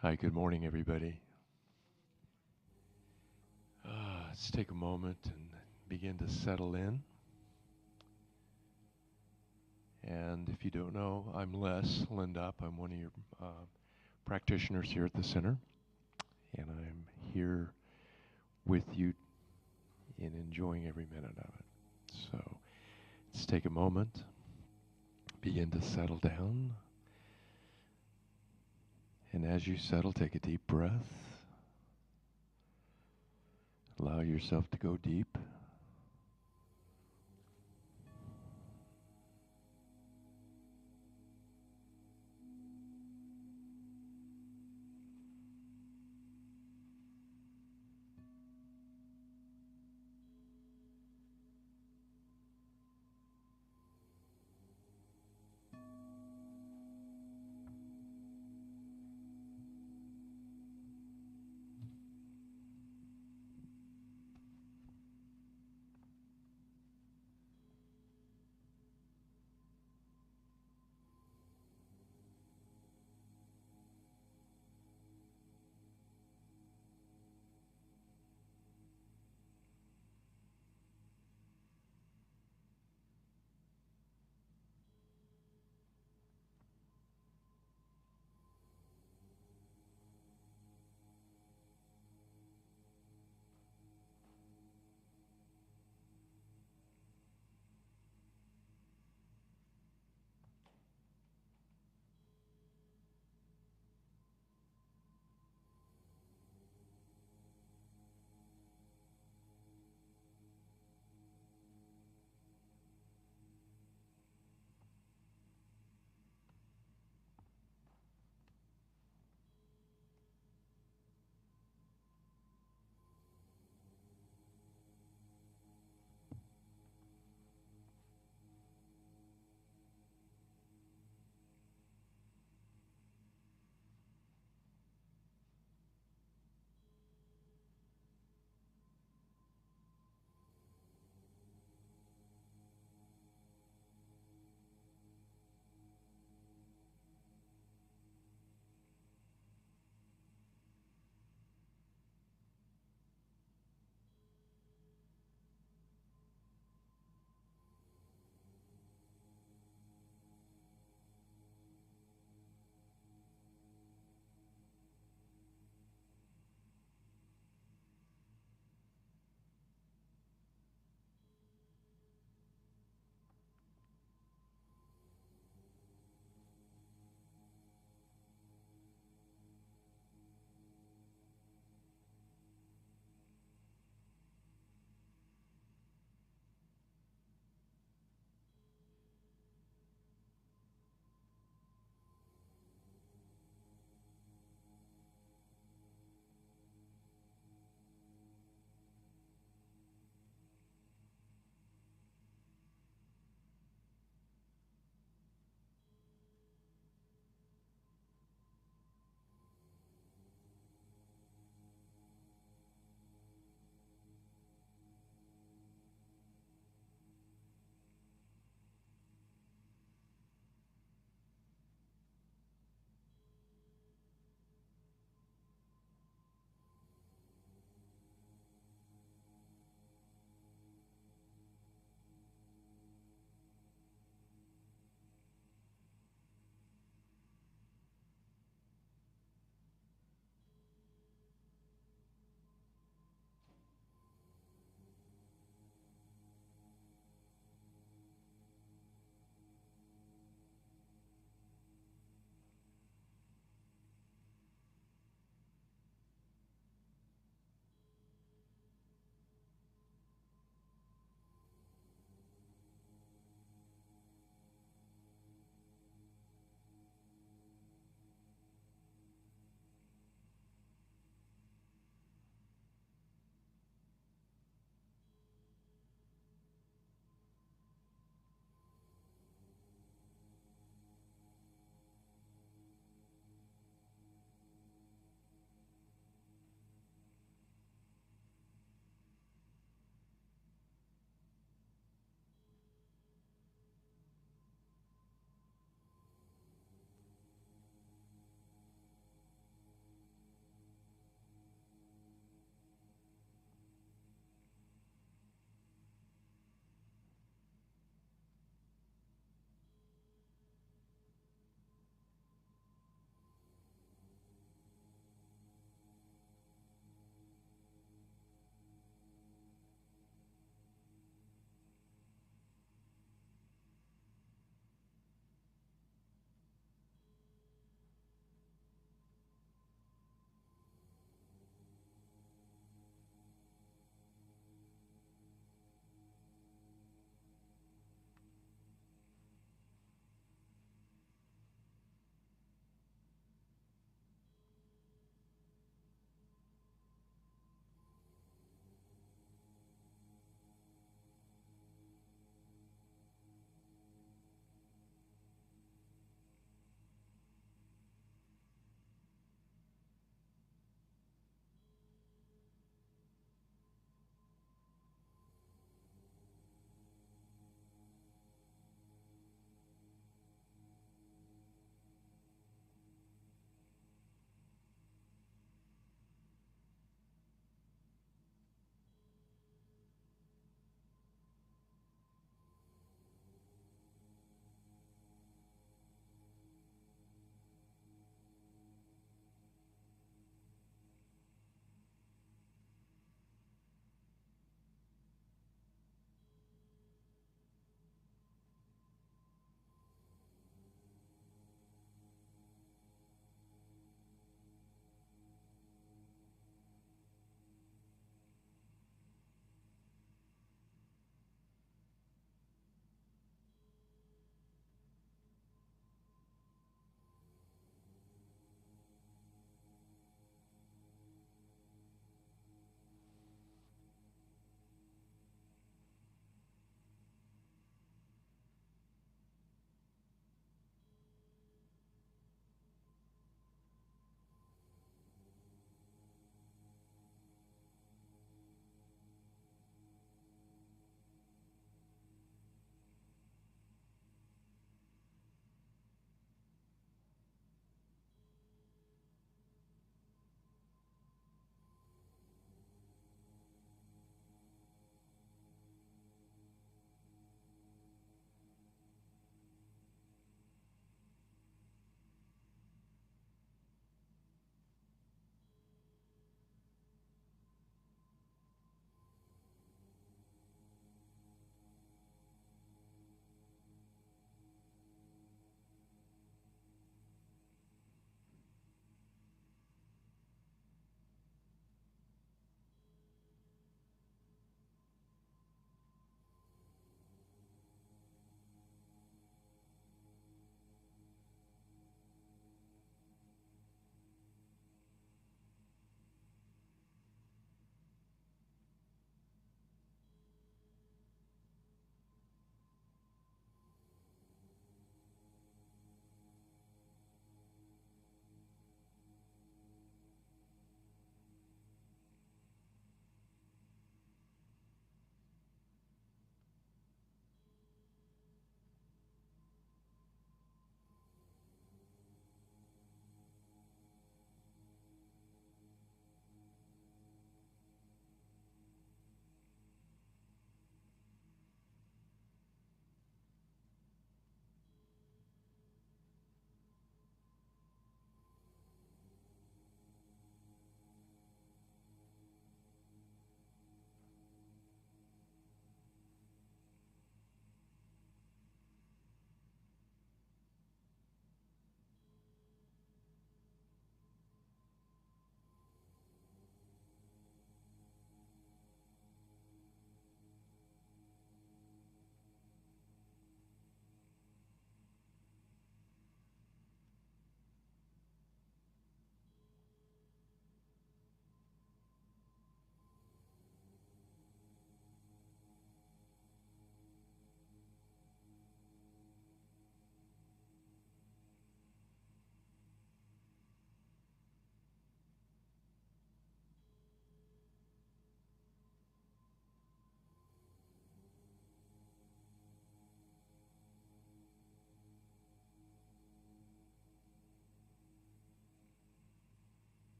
Hi, good morning, everybody. Let's take a moment and begin to settle in. And if you don't know, I'm Les Lindop. I'm one of your practitioners here at the center. And I'm here with you in enjoying every minute of it. So let's take a moment, begin to settle down. And as you settle, take a deep breath. Allow yourself to go deep.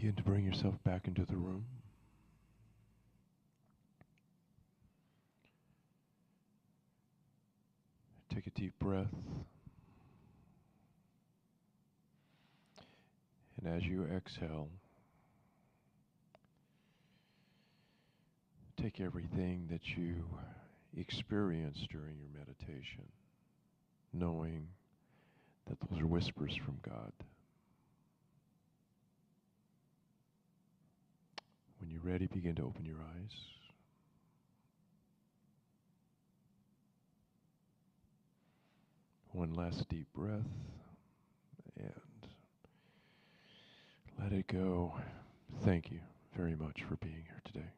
Begin to bring yourself back into the room. Take a deep breath. And as you exhale, take everything that you experienced during your meditation, knowing that those are whispers from God. When you're ready, begin to open your eyes. One last deep breath, and let it go. Thank you very much for being here today.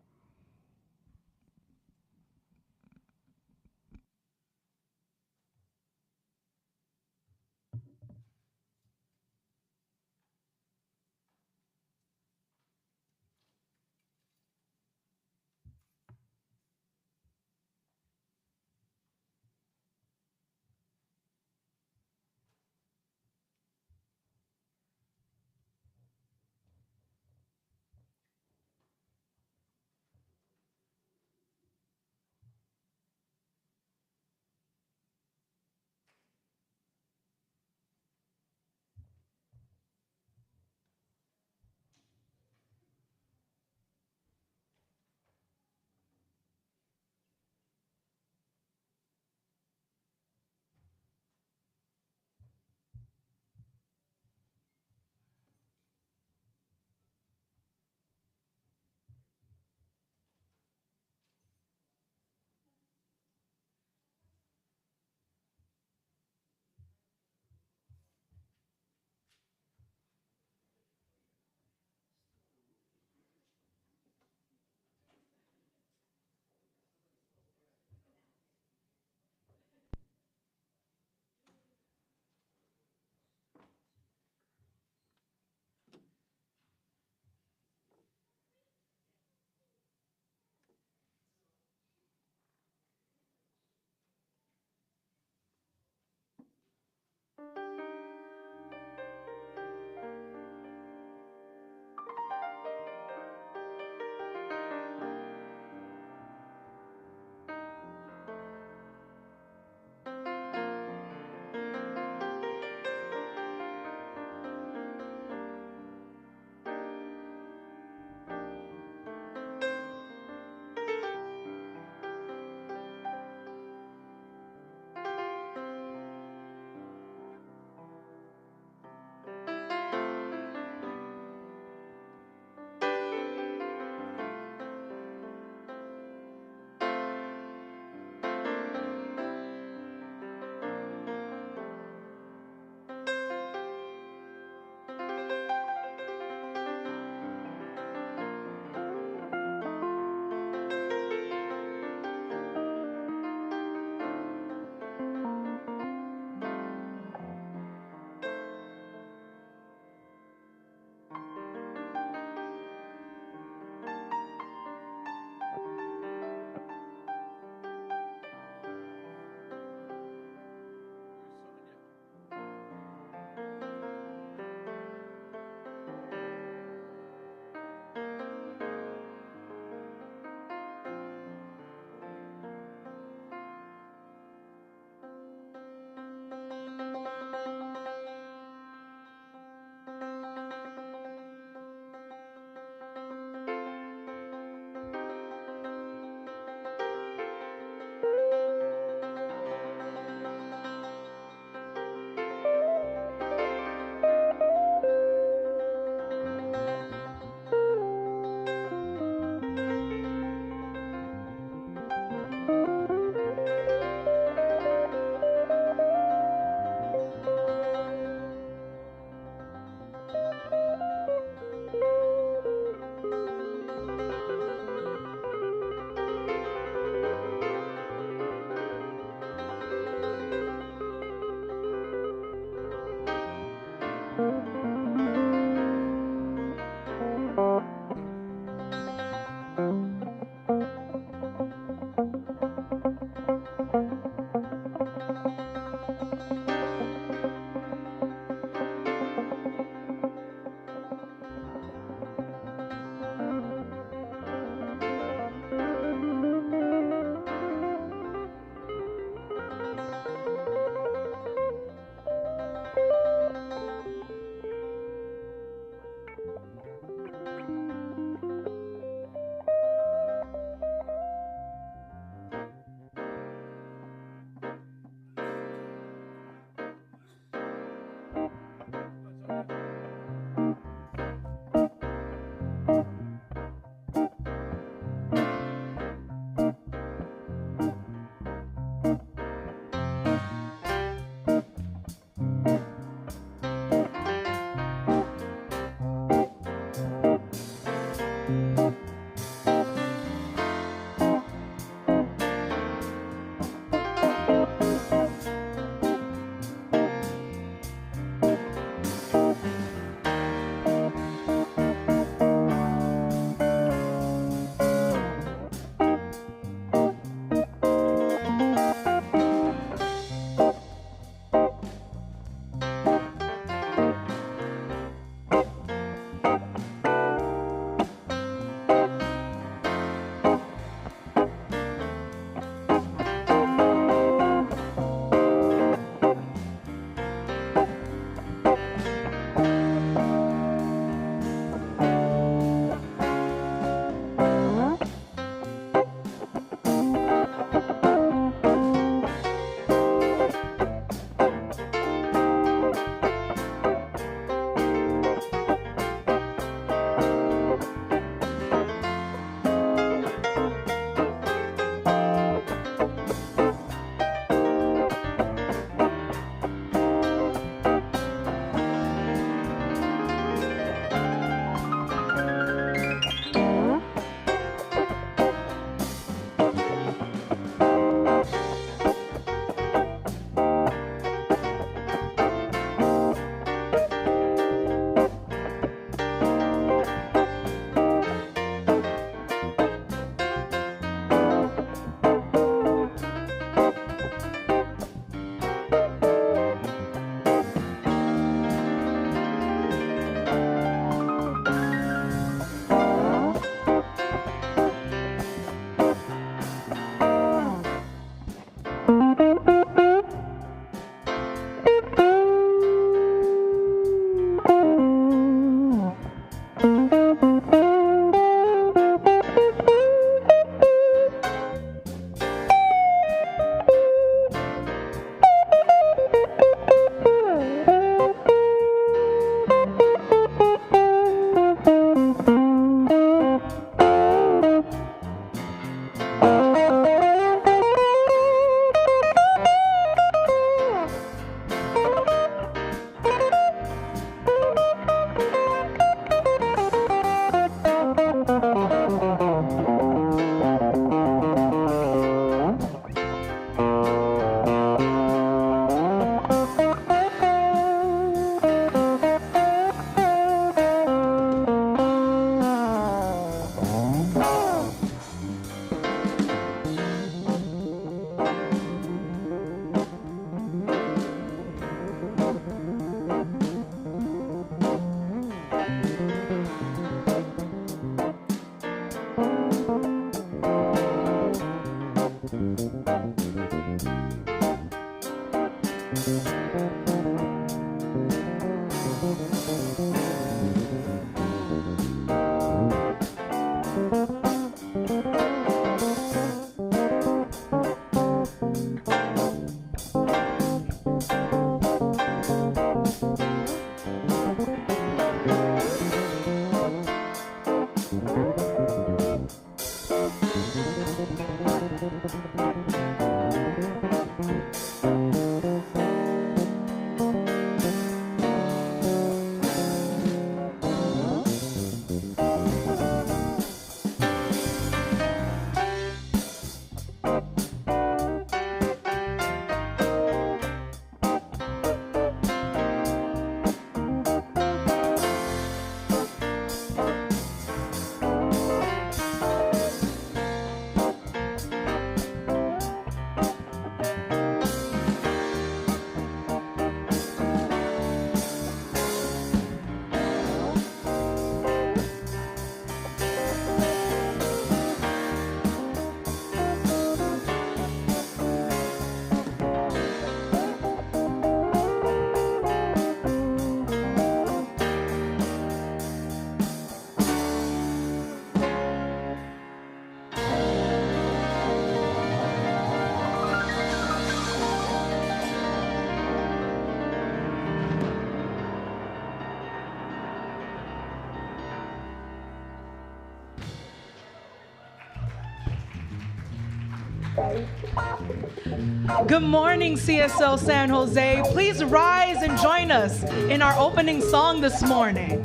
Good morning, CSL San Jose. Please rise and join us in our opening song this morning.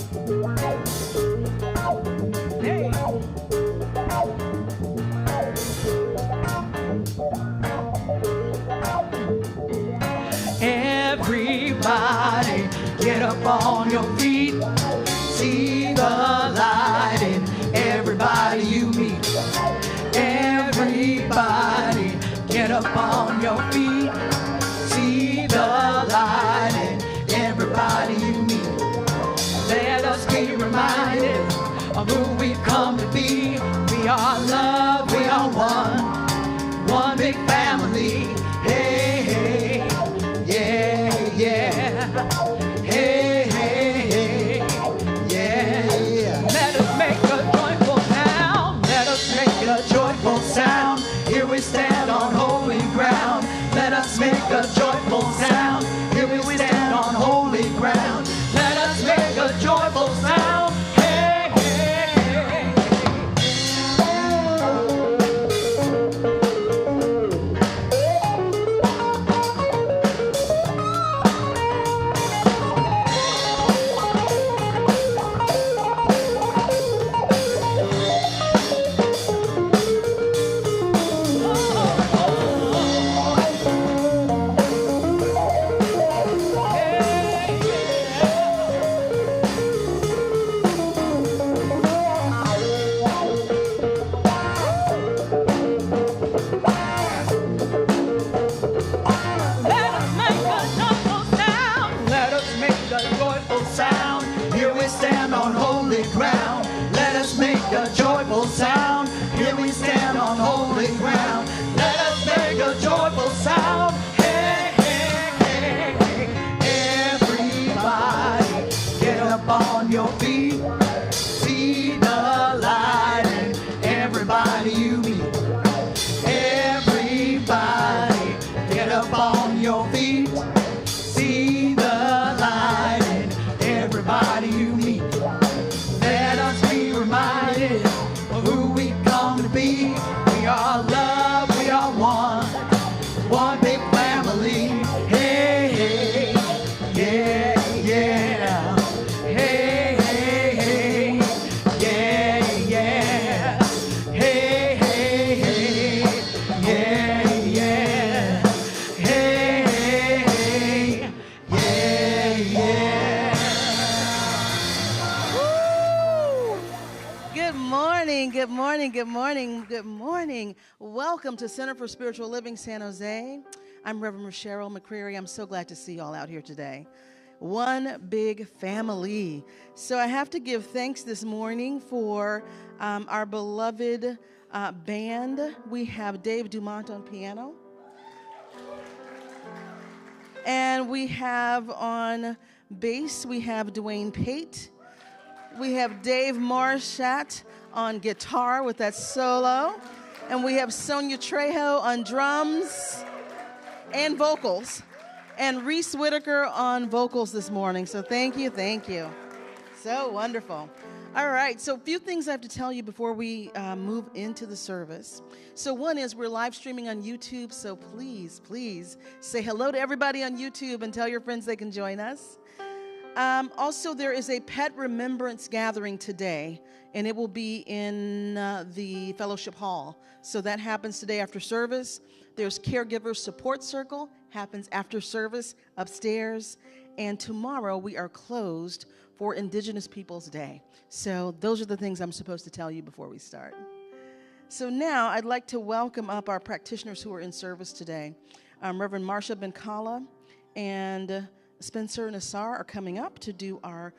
Hey. Everybody, get up on your feet. See the light in everybody you meet. Everybody, get up on your feet. See the light in everybody you meet. Let us be reminded of who we've come to be. We are love, we are one big family. Hey, hey, yeah, yeah. Hey, hey, hey, yeah, yeah. Let us make a joyful sound. Let us make a joyful sound. Here we stand on holy ground. Let us make a joyful sound. Here we stand on holy ground. Let us make a joyful sound. Hey, hey, hey, sound. Here we stand on holy ground. Let us make a joyful sound. Hey, hey, hey, hey. Everybody, get up on your feet. See the light in everybody you meet. Everybody, get up on your feet. See the light in everybody you meet. Let us be reminded who we come to be. We are love, we are one big family. Hey, hey, yeah, yeah. Hey, hey, hey, yeah, yeah. Hey, hey, hey, yeah, yeah. Hey, hey, hey, yeah, yeah. Good morning, good morning, good morning, good morning. Welcome to Center for Spiritual Living San Jose. I'm Reverend Rasheryl McCreary. I'm so glad to see you all out here today. One big family. So I have to give thanks this morning for our beloved band. We have Dave Dumont on piano. And we have on bass, we have Dewayne Pate. We have Dave Maurischat on guitar with that solo. And we have Sonya Trejo on drums and vocals. And Reece Whitaker on vocals this morning. So thank you, thank you. So wonderful. All right, so a few things I have to tell you before we move into the service. So one is we're live streaming on YouTube, so please, please say hello to everybody on YouTube and tell your friends they can join us. Also, there is a pet remembrance gathering today, and it will be in the fellowship hall. So that happens today after service. There's caregiver support circle, happens after service upstairs. And tomorrow we are closed for Indigenous Peoples Day. So those are the things I'm supposed to tell you before we start. So now I'd like to welcome up our practitioners who are in service today. Reverend Marcia Bencala and Spencer Nasser are coming up to do our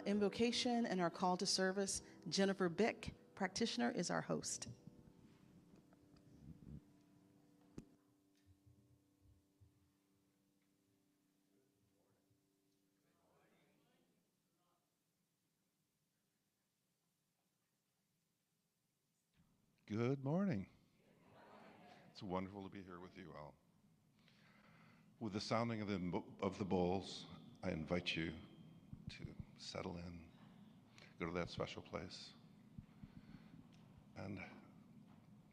invocation and our call to service. Jennifer Bick, practitioner, is our host. Good morning. It's wonderful to be here with you all. With the sounding of the bowls, I invite you to settle in, go to that special place, and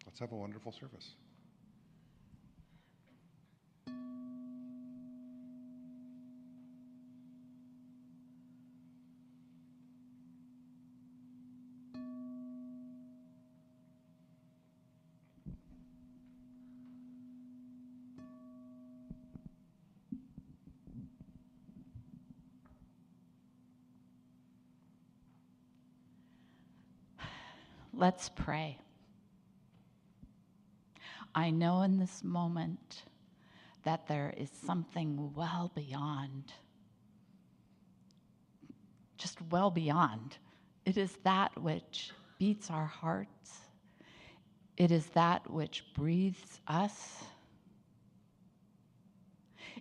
let's have a wonderful service. Let's pray. I know in this moment that there is something well beyond, just well beyond. It is that which beats our hearts. It is that which breathes us.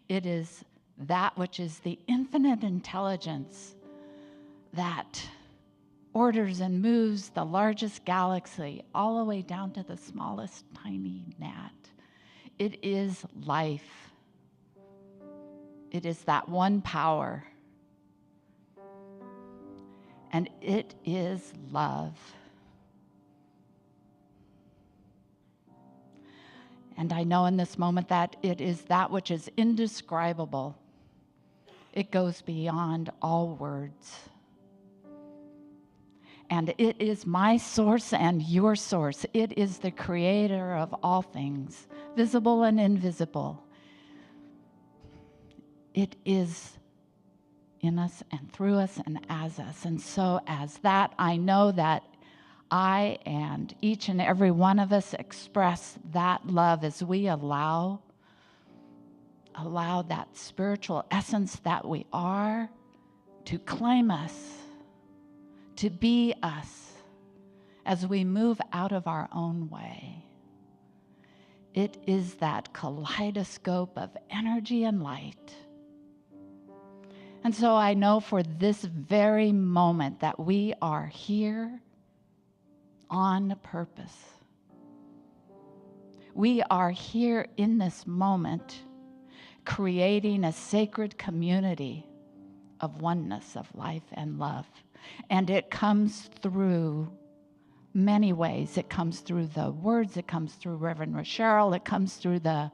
It is that which is the infinite intelligence that orders and moves the largest galaxy all the way down to the smallest tiny gnat. It is life. It is that one power. And it is love. And I know in this moment that it is that which is indescribable. It goes beyond all words. And it is my source and your source. It is the creator of all things, visible and invisible. It is in us and through us and as us. And so as that, I know that I and each and every one of us express that love as we allow that spiritual essence that we are to claim us, to be us as we move out of our own way. It is that kaleidoscope of energy and light. And so I know for this very moment that we are here on purpose. We are here in this moment creating a sacred community of oneness, of life and love. And it comes through many ways. It comes through the words, it comes through Reverend Rasheryl, it comes through the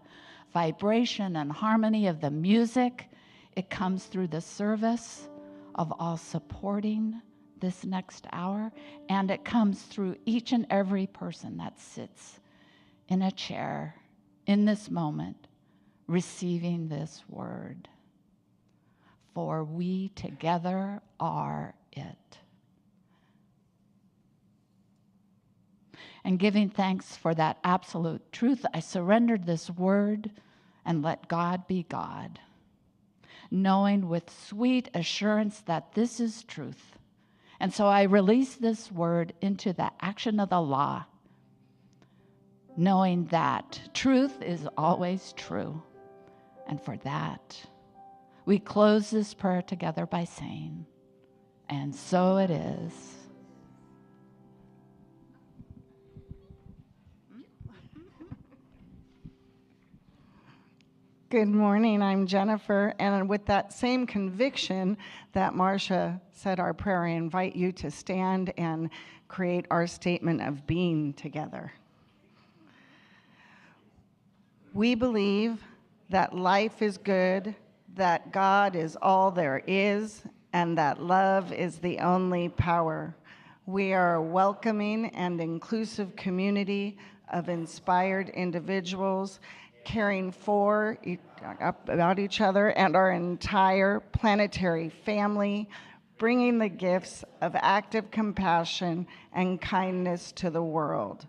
vibration and harmony of the music, it comes through the service of all supporting this next hour, and it comes through each and every person that sits in a chair in this moment receiving this word. For we together are it. And giving thanks for that absolute truth, I surrendered this word and let God be God, knowing with sweet assurance that this is truth. And so I release this word into the action of the law, knowing that truth is always true. And for that, We close this prayer together by saying, and so it is. Good morning, I'm Jennifer, and with that same conviction that Marcia said our prayer, I invite you to stand and create our statement of being together. We believe that life is good, that God is all there is, and that love is the only power. We are a welcoming and inclusive community of inspired individuals caring for about each other and our entire planetary family, bringing the gifts of active compassion and kindness to the world.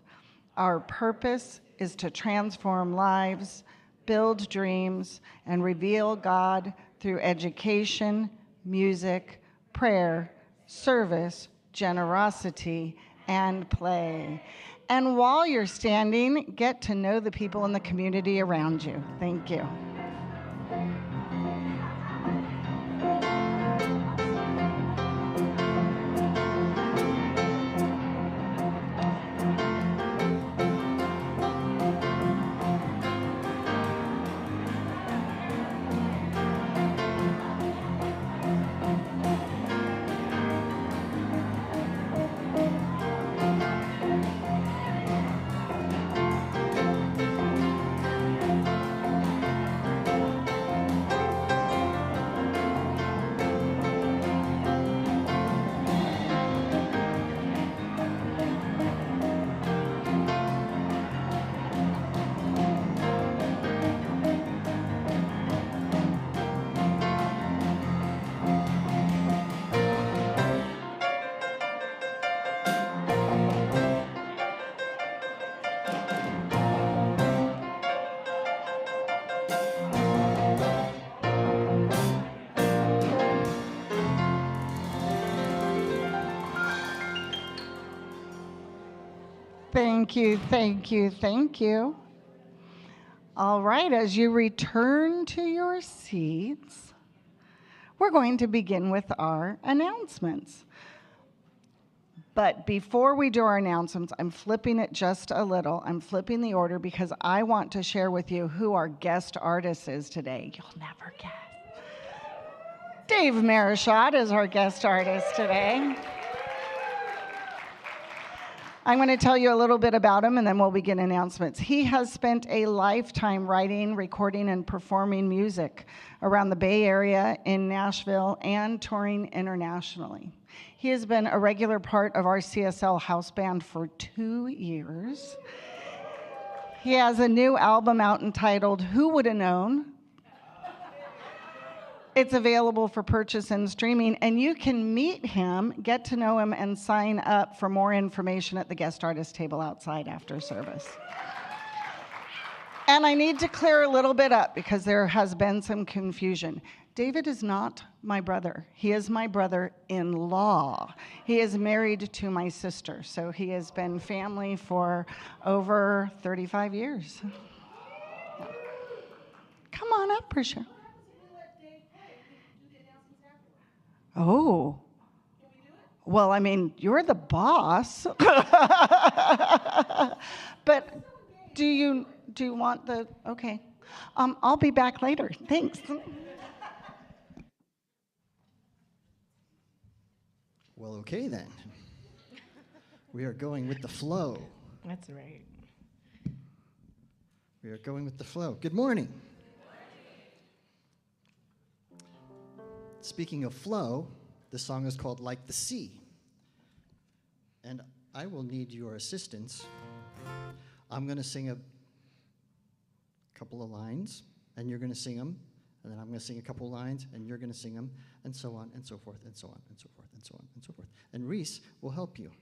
Our purpose is to transform lives, build dreams, and reveal God through education, music, prayer, service, generosity, and play. And while you're standing, get to know the people in the community around you. Thank you. Thank you, thank you, thank you. All right, as you return to your seats, we're going to begin with our announcements. But before we do our announcements, I'm flipping it just a little. I'm flipping the order because I want to share with you who our guest artist is today. You'll never guess. Dave Maurischat is our guest artist today. I'm going to tell you a little bit about him, and then we'll begin announcements. He has spent a lifetime writing, recording, and performing music around the Bay Area, in Nashville, and touring internationally. He has been a regular part of our CSL house band for 2 years. He has a new album out entitled Who Woulda Known? It's available for purchase and streaming, and you can meet him, get to know him, and sign up for more information at the guest artist table outside after service. And I need to clear a little bit up because there has been some confusion. David is not my brother. He is my brother-in-law. He is married to my sister, so he has been family for over 35 years. Come on up, Prisha. Oh. Well, I mean, you're the boss. But do you want the, okay. I'll be back later. Thanks. Well, okay then. We are going with the flow. That's right. We are going with the flow. Good morning. Speaking of flow, the song is called Like the Sea. And I will need your assistance. I'm going to sing a couple of lines, and you're going to sing them. And then I'm going to sing a couple of lines, and you're going to sing them, and so on, and so forth, and so on, and so forth, and so on, and so forth. And Reece will help you.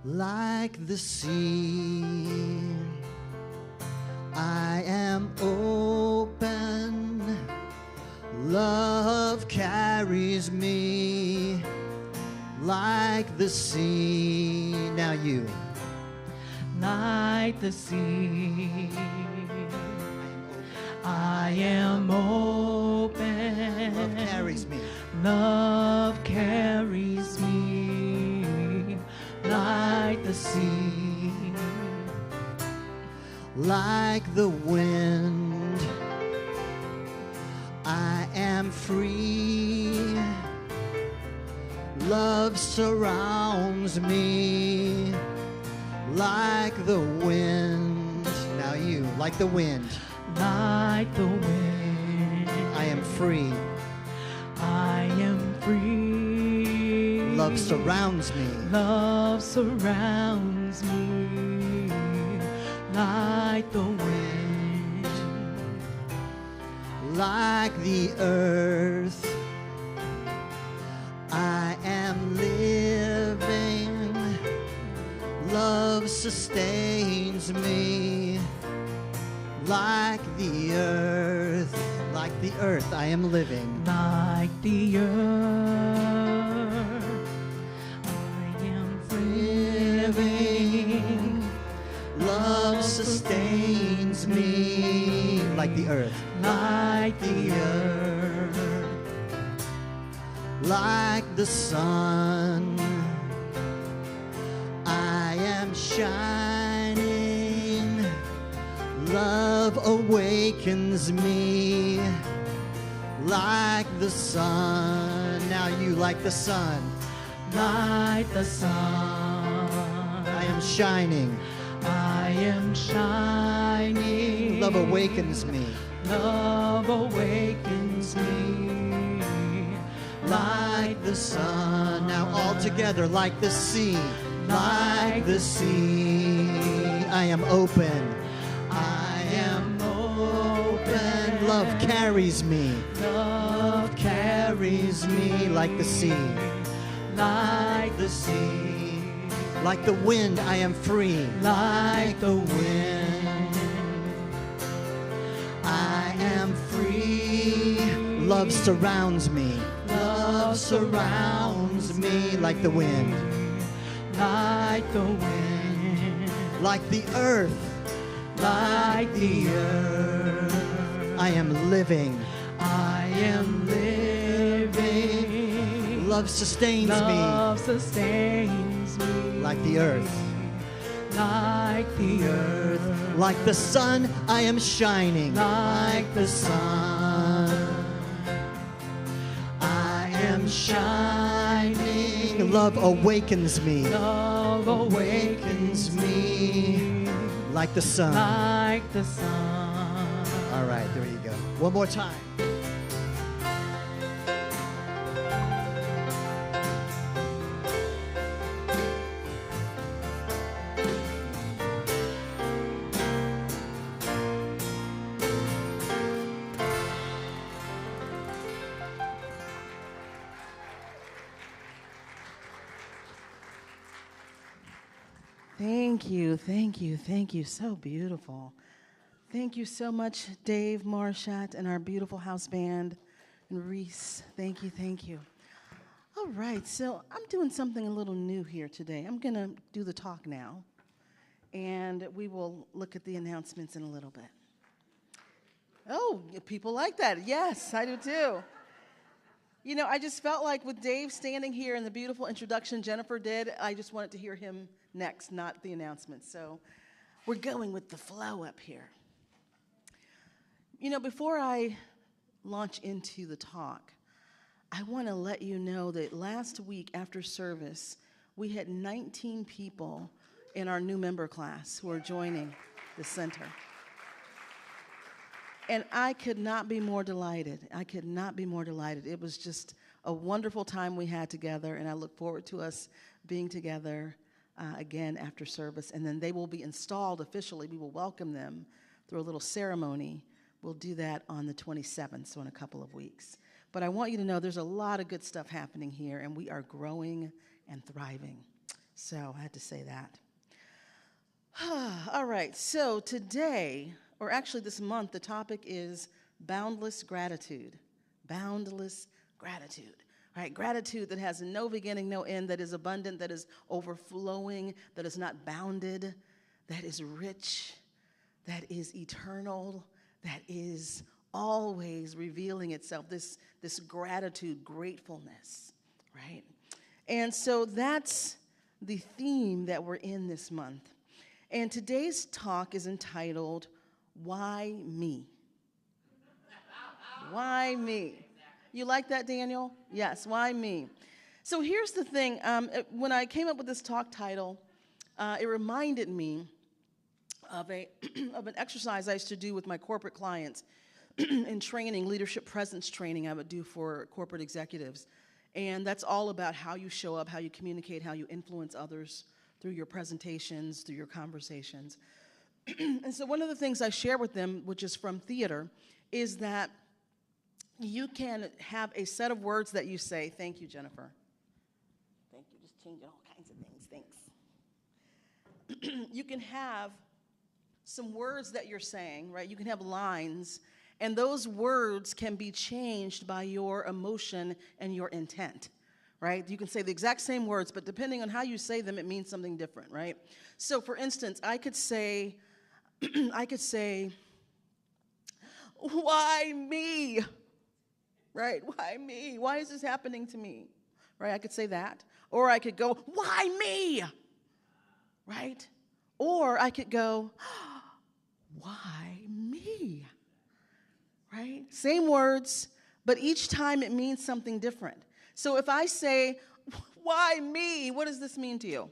Like the sea, like the sea. Now you. Like the sea, I am open. Love carries me. Love carries me like the sea. Like the wind, I am free. Love surrounds me like the wind. Now you, like the wind. Like the wind, I am free. I am free. Love surrounds me. Love surrounds me like the wind. Like the earth, I am living. Love sustains me. Like the earth, I am living. Like the earth, I am living. Love sustains me. Like the earth. Like the earth, Like the sun, I am shining. Love awakens me. Like the sun. Now you, like the sun. like the sun. I am shining. I am shining. Love awakens me. Love awakens me Like the sun. Now all together, like the sea. Like the sea. I am open. I am open. Love carries me. Love carries Me like the sea. like the sea. Like the wind, I am free. Like the wind, I am free. Love surrounds me. Love surrounds me like the wind. like the wind, Like the earth, like the earth. I am living. I am living. Love sustains Love sustains me Like the earth. like the earth. me. Like the sun, I am shining. Like the sun, I am shining. Love awakens me. Love awakens me Like the sun. like the sun. All right, there you go. One more time. Thank you, thank you, thank you. So beautiful. Thank you so much, Dave, Maurischat, and our beautiful house band, and Reece. Thank you, thank you. All right, so I'm doing something a little new here today. I'm going to do the talk now, and we will look at the announcements in a little bit. Oh, people like that. Yes, I do too. You know, I just felt like with Dave standing here and the beautiful introduction Jennifer did, I just wanted to hear him next, not the announcements. So we're going with the flow up here. You know, before I launch into the talk, I want to let you know that last week after service, we had 19 people in our new member class who are joining the center. And I could not be more delighted. I could not be more delighted. It was just a wonderful time we had together, and I look forward to us being together again after service. And then they will be installed officially. We will welcome them through a little ceremony. We'll do that on the 27th, so in a couple of weeks. But I want you to know there's a lot of good stuff happening here, and we are growing and thriving. So I had to say that. All right, so today, or actually this month, the topic is boundless gratitude. Boundless gratitude. right? Gratitude that has no beginning, no end, that is abundant, that is overflowing, that is not bounded, that is rich, that is eternal, that is always revealing itself, this gratitude, gratefulness, right? And so that's the theme that we're in this month. And today's talk is entitled, Why Me? Why me? You like that, Daniel? Yes, why me? So here's the thing. When I came up with this talk title, it reminded me of an exercise I used to do with my corporate clients in training, leadership presence training I would do for corporate executives. And that's all about how you show up, how you communicate, how you influence others through your presentations, through your conversations. And so one of the things I share with them, which is from theater, is that you can have a set of words that you say. Thank you, Jennifer. Thank you. Just changing all kinds of things. Thanks. You can have some words that you're saying, right? You can have lines, and those words can be changed by your emotion and your intent, right? You can say the exact same words, but depending on how you say them, it means something different, right? So, for instance, I could say, why me? Right? Why me? Why is this happening to me? Right? I could say that. Or I could go, why me? Right? Or I could go, why me? Right? Same words, but each time it means something different. So if I say, why me? What does this mean to you?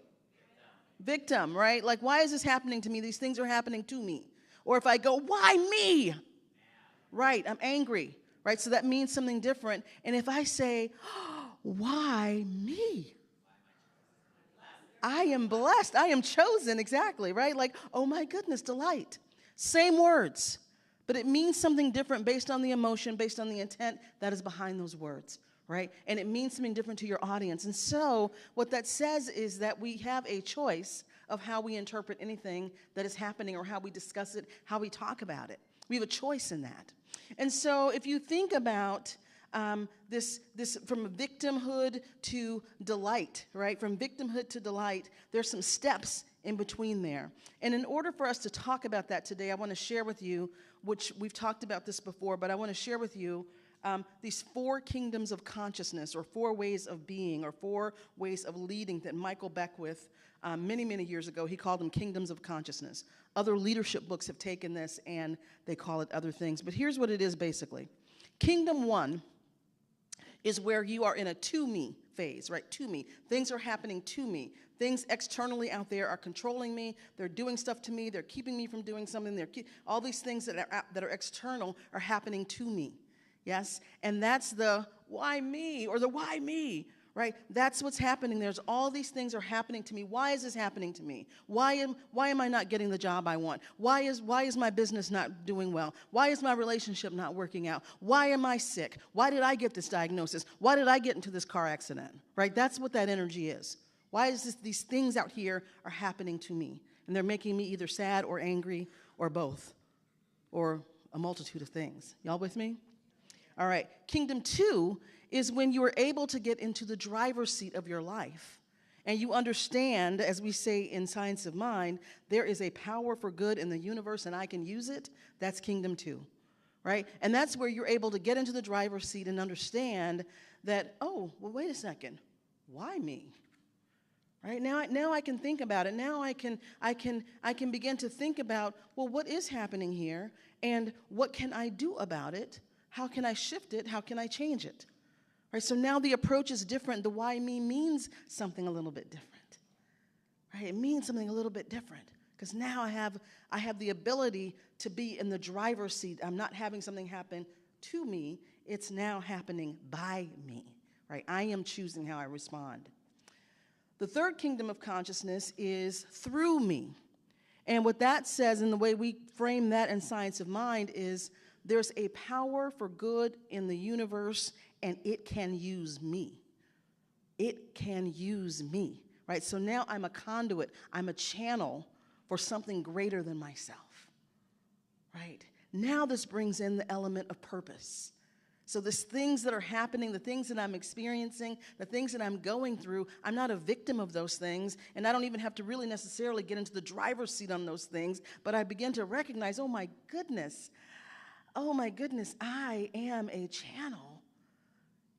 Victim, right? Like, why is this happening to me? These things are happening to me. Or if I go, why me? Right, I'm angry. Right, so that means something different. And if I say, why me? I am blessed. I am chosen, exactly, right? Like, oh my goodness, delight. Same words, but it means something different based on the emotion, based on the intent that is behind those words, right? And it means something different to your audience. And so what that says is that we have a choice of how we interpret anything that is happening or how we discuss it, how we talk about it. We have a choice in that. And so if you think about this from victimhood to delight, right? From victimhood to delight, there's some steps in between there. And in order for us to talk about that today, I want to share with you, which we've talked about this before, but I want to share with you these 4 kingdoms of consciousness, or 4 ways of being, or 4 ways of leading that Michael Beckwith, many, many years ago, he called them kingdoms of consciousness. Other leadership books have taken this and they call it other things. But here's what it is basically. Kingdom 1 is where you are in a to me phase, right? To me. Things are happening to me. Things externally out there are controlling me. They're doing stuff to me. They're keeping me from doing something. All these things that are external are happening to me. Yes? And that's the why me, or the why me, right? That's what's happening. There's all these things are happening to me. Why is this happening to me? Why am I not getting the job I want? Why is my business not doing well? Why is my relationship not working out? Why am I sick? Why did I get this diagnosis? Why did I get into this car accident? Right? That's what that energy is. Why is these things out here are happening to me? And they're making me either sad or angry or both, or a multitude of things. Y'all with me? All right. Kingdom 2 is when you are able to get into the driver's seat of your life. And you understand, as we say in Science of Mind, there is a power for good in the universe and I can use it. That's Kingdom 2, right? And that's where you're able to get into the driver's seat and understand that, oh, well, wait a second. Why me? Right? Now I can think about it. Now I can begin to think about, well, what is happening here and what can I do about it? How can I shift it? How can I change it? Right, so now the approach is different. The why me means something a little bit different. Right? It means something a little bit different because now I have the ability to be in the driver's seat. I'm not having something happen to me. It's now happening by me. Right? I am choosing how I respond. The third kingdom of consciousness is through me. And what that says, and the way we frame that in Science of Mind, is there's a power for good in the universe, and it can use me. It can use me, right? So now I'm a conduit. I'm a channel for something greater than myself, right? Now this brings in the element of purpose. So these things that are happening, the things that I'm experiencing, the things that I'm going through, I'm not a victim of those things, and I don't even have to really necessarily get into the driver's seat on those things, but I begin to recognize, oh my goodness, I am a channel.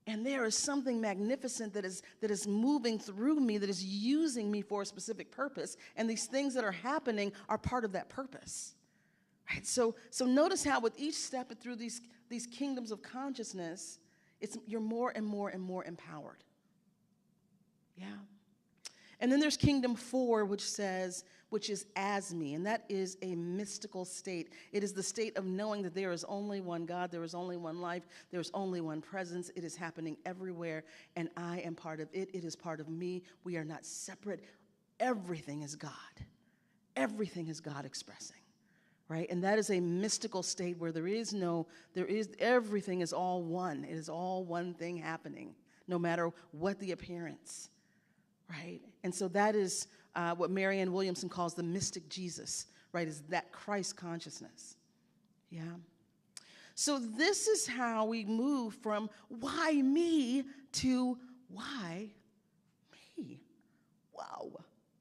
And there is something magnificent that is moving through me, that is using me for a specific purpose, and these things that are happening are part of that purpose. Right? So notice how with each step through these kingdoms of consciousness, you're more and more and more empowered. Yeah. And then there's kingdom 4, which is as me, and that is a mystical state. It is the state of knowing that there is only one God, there is only one life, there is only one presence. It is happening everywhere, and I am part of it. It is part of me. We are not separate. Everything is God. Everything is God expressing. Right? And that is a mystical state where everything is all one. It is all one thing happening, no matter what the appearance, right? And so that is what Marianne Williamson calls the mystic Jesus, right? Is that Christ consciousness, yeah? So this is how we move from why me to why me. Wow,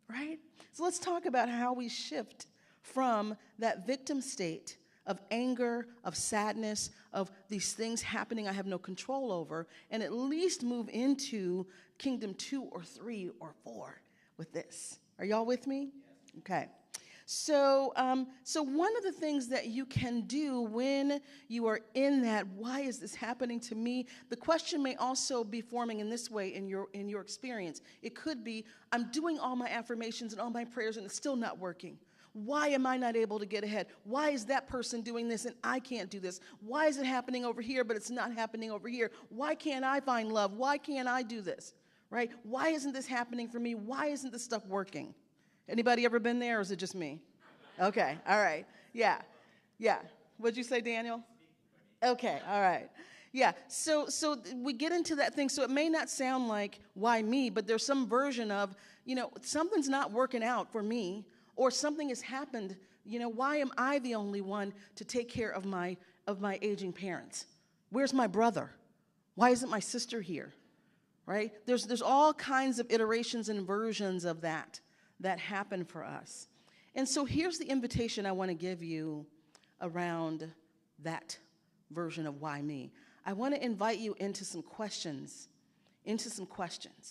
right? So let's talk about how we shift from that victim state of anger, of sadness, of these things happening I have no control over, and at least move into kingdom 2 or 3 or 4 with this. Are y'all with me? Okay. So one of the things that you can do when you are in that, why is this happening to me? The question may also be forming in this way in your experience. It could be, I'm doing all my affirmations and all my prayers and it's still not working. Why am I not able to get ahead? Why is that person doing this and I can't do this? Why is it happening over here but it's not happening over here? Why can't I find love? Why can't I do this? Right? Why isn't this happening for me? Why isn't this stuff working? Anybody ever been there or is it just me? Okay, all right. Yeah. What'd you say, Daniel? Okay, all right. Yeah, so we get into that thing. So it may not sound like, why me? But there's some version of, something's not working out for me. Or something has happened, why am I the only one to take care of my aging parents? Where's my brother? Why isn't my sister here? Right? There's all kinds of iterations and versions of that happen for us. And so here's the invitation I want to give you around that version of why me. I want to invite you into some questions.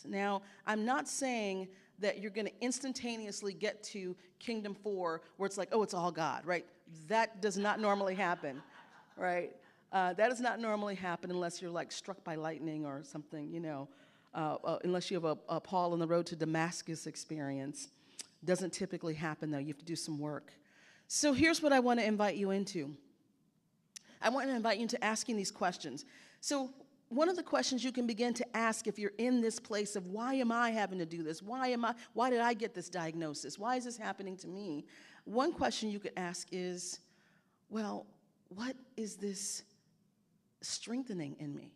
Now, I'm not saying that you're going to instantaneously get to kingdom 4 where it's like, oh, it's all God, right? That does not normally happen, right? That does not normally happen unless you're like struck by lightning or something, unless you have a Paul on the road to Damascus experience. Doesn't typically happen, though. You have to do some work. So here's what I want to invite you into. I want to invite you into asking these questions. So one of the questions you can begin to ask if you're in this place of why am I having to do this? Why did I get this diagnosis? Why is this happening to me? One question you could ask is, well, what is this strengthening in me?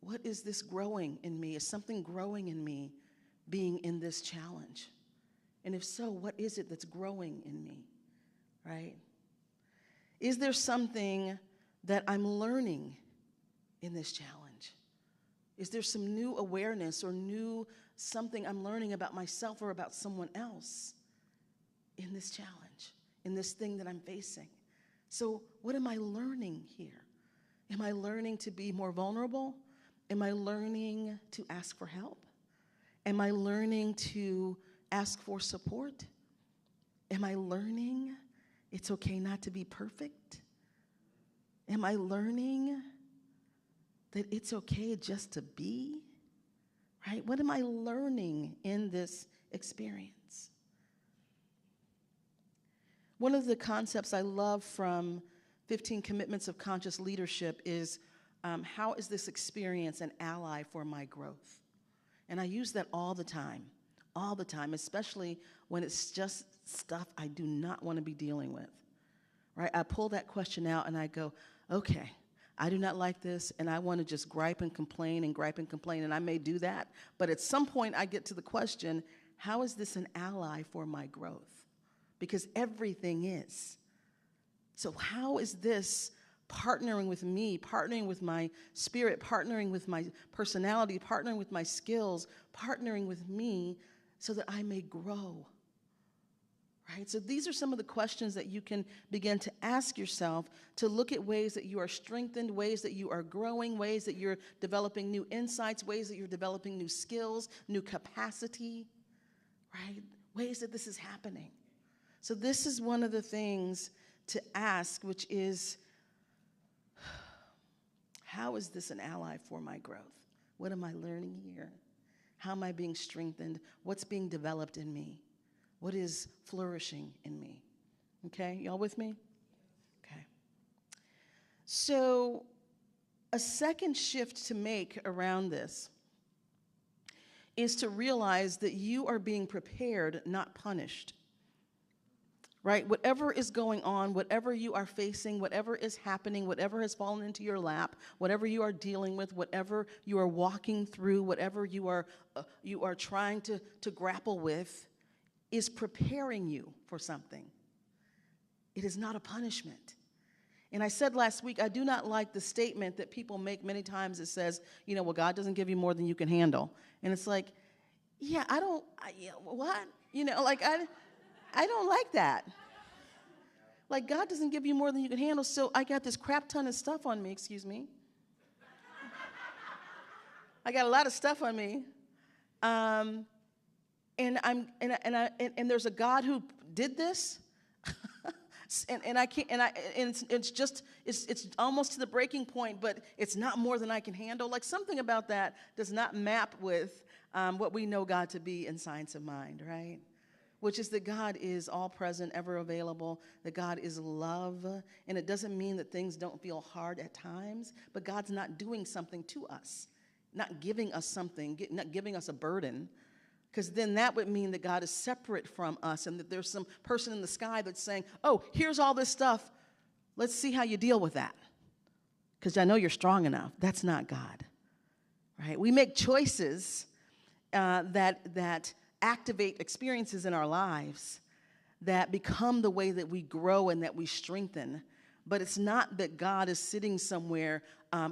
What is this growing in me? Is something growing in me being in this challenge? And if so, what is it that's growing in me, right? Is there something that I'm learning in this challenge? Is there some new awareness or new something I'm learning about myself or about someone else in this challenge, in this thing that I'm facing? So what am I learning here? Am I learning to be more vulnerable? Am I learning to ask for help? Am I learning to ask for support? Am I learning it's okay not to be perfect? Am I learning that it's okay just to be? Right? What am I learning in this experience? One of the concepts I love from 15 Commitments of Conscious Leadership is how is this experience an ally for my growth? And I use that all the time, especially when it's just stuff I do not want to be dealing with, right? I pull that question out and I go, okay, I do not like this, and I want to just gripe and complain, and I may do that, but at some point I get to the question, how is this an ally for my growth? Because everything is. So how is this partnering with me, partnering with my spirit, partnering with my personality, partnering with my skills, partnering with me so that I may grow. Right? So these are some of the questions that you can begin to ask yourself to look at ways that you are strengthened, ways that you are growing, ways that you're developing new insights, ways that you're developing new skills, new capacity, right? Ways that this is happening. So this is one of the things to ask, which is, how is this an ally for my growth? What am I learning here? How am I being strengthened? What's being developed in me? What is flourishing in me? Okay, y'all with me? Okay. So a second shift to make around this is to realize that you are being prepared, not punished. Right? Whatever is going on, whatever you are facing, whatever is happening, whatever has fallen into your lap, whatever you are dealing with, whatever you are walking through, whatever you are trying to grapple with, is preparing you for something. It is not a punishment. And I said last week, I do not like the statement that people make many times that says, well, God doesn't give you more than you can handle. And it's like, yeah, what? I don't like that. Like, God doesn't give you more than you can handle, so I got this crap ton of stuff on me, excuse me. I got a lot of stuff on me. And there's a God who did this, and I can't, and it's almost to the breaking point, but it's not more than I can handle. Like, something about that does not map with what we know God to be in Science of Mind, right? Which is that God is all present, ever available, that God is love, and it doesn't mean that things don't feel hard at times, but God's not doing something to us, not giving us something, not giving us a burden. Because then that would mean that God is separate from us and that there's some person in the sky that's saying, oh, here's all this stuff. Let's see how you deal with that. Because I know you're strong enough. That's not God. Right? We make choices that activate experiences in our lives that become the way that we grow and that we strengthen. But it's not that God is sitting somewhere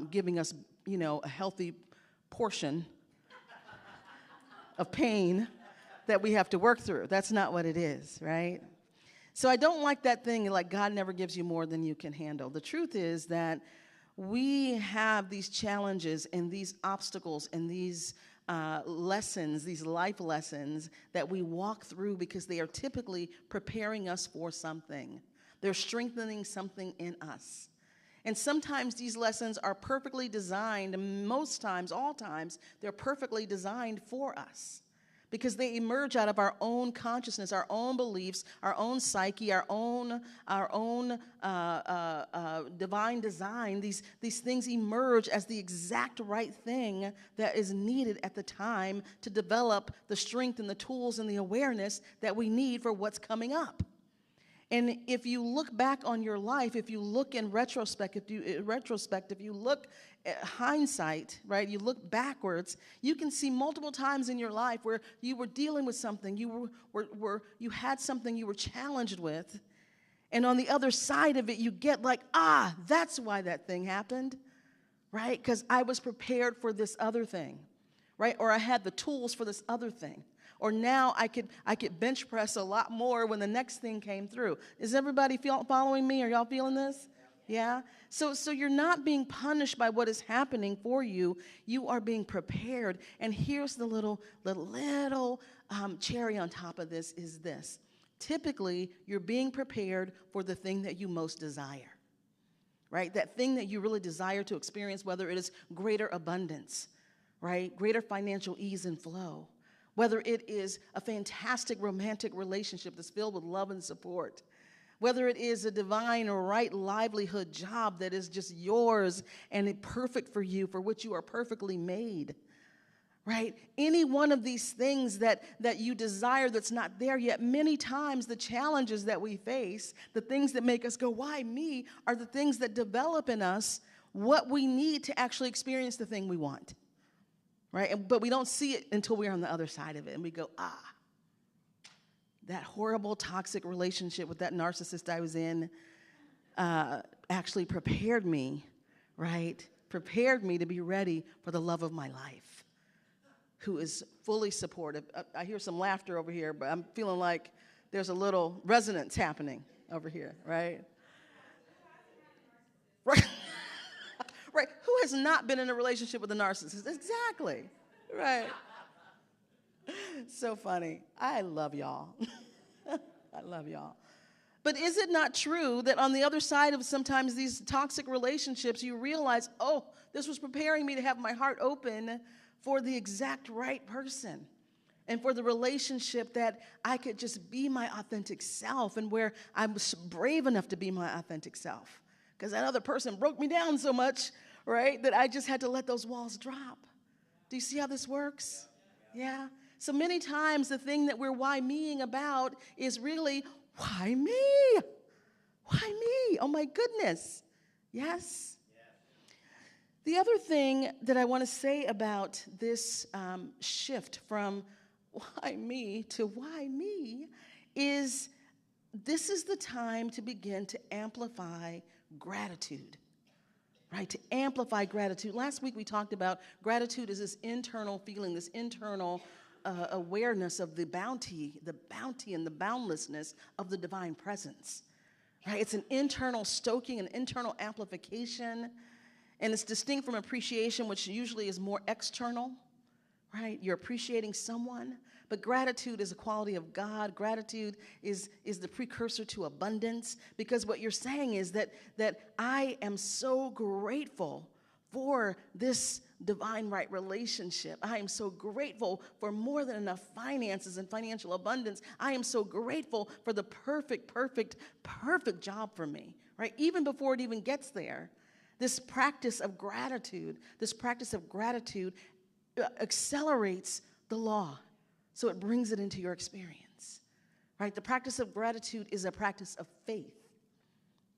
giving us, a healthy portion of pain that we have to work through. That's not what it is, right? So I don't like that thing, like God never gives you more than you can handle. The truth is that we have these challenges and these obstacles and these lessons, these life lessons that we walk through because they are typically preparing us for something. They're strengthening something in us. And sometimes these lessons are perfectly designed, most times, all times, they're perfectly designed for us because they emerge out of our own consciousness, our own beliefs, our own psyche, our own divine design. These things emerge as the exact right thing that is needed at the time to develop the strength and the tools and the awareness that we need for what's coming up. And if you look back on your life, if you look in retrospect, if you look at hindsight, right, you look backwards, you can see multiple times in your life where you were dealing with something, you had something you were challenged with, and on the other side of it, you get like, that's why that thing happened, right? Because I was prepared for this other thing, right? Or I had the tools for this other thing. Or now I could bench press a lot more when the next thing came through. Is everybody following me? Are y'all feeling this? Yeah? So you're not being punished by what is happening for you. You are being prepared. And here's the little cherry on top of this is this. Typically, you're being prepared for the thing that you most desire, right? That thing that you really desire to experience, whether it is greater abundance, right? Greater financial ease and flow. Whether it is a fantastic romantic relationship that's filled with love and support, whether it is a divine or right livelihood job that is just yours and perfect for you, for which you are perfectly made, right? Any one of these things that you desire that's not there yet, many times the challenges that we face, the things that make us go, why me, are the things that develop in us what we need to actually experience the thing we want. Right? But we don't see it until we're on the other side of it. And we go, that horrible, toxic relationship with that narcissist I was in, actually prepared me, right? Prepared me to be ready for the love of my life, who is fully supportive. I hear some laughter over here, but I'm feeling like there's a little resonance happening over here, right? Right. Right. Who has not been in a relationship with a narcissist? Exactly. Right. So funny. I love y'all. I love y'all. But is it not true that on the other side of sometimes these toxic relationships, you realize, oh, this was preparing me to have my heart open for the exact right person and for the relationship that I could just be my authentic self and where I'm brave enough to be my authentic self? Because that other person broke me down so much, right, that I just had to let those walls drop. Do you see how this works? Yeah? So many times the thing that we're why meing about is really, why me? Why me? Oh my goodness. Yes? The other thing that I want to say about this shift from why me to why me is this is the time to begin to amplify gratitude, right? To amplify gratitude. Last week we talked about gratitude is this internal feeling, this internal awareness of the bounty and the boundlessness of the divine presence, right? It's an internal stoking, an internal amplification, and it's distinct from appreciation, which usually is more external, right? You're appreciating someone, but gratitude is a quality of God. Gratitude is the precursor to abundance, because what you're saying is that I am so grateful for this divine right relationship. I am so grateful for more than enough finances and financial abundance. I am so grateful for the perfect job for me, right? Even before it even gets there, this practice of gratitude accelerates the law. So it brings it into your experience, right? The practice of gratitude is a practice of faith.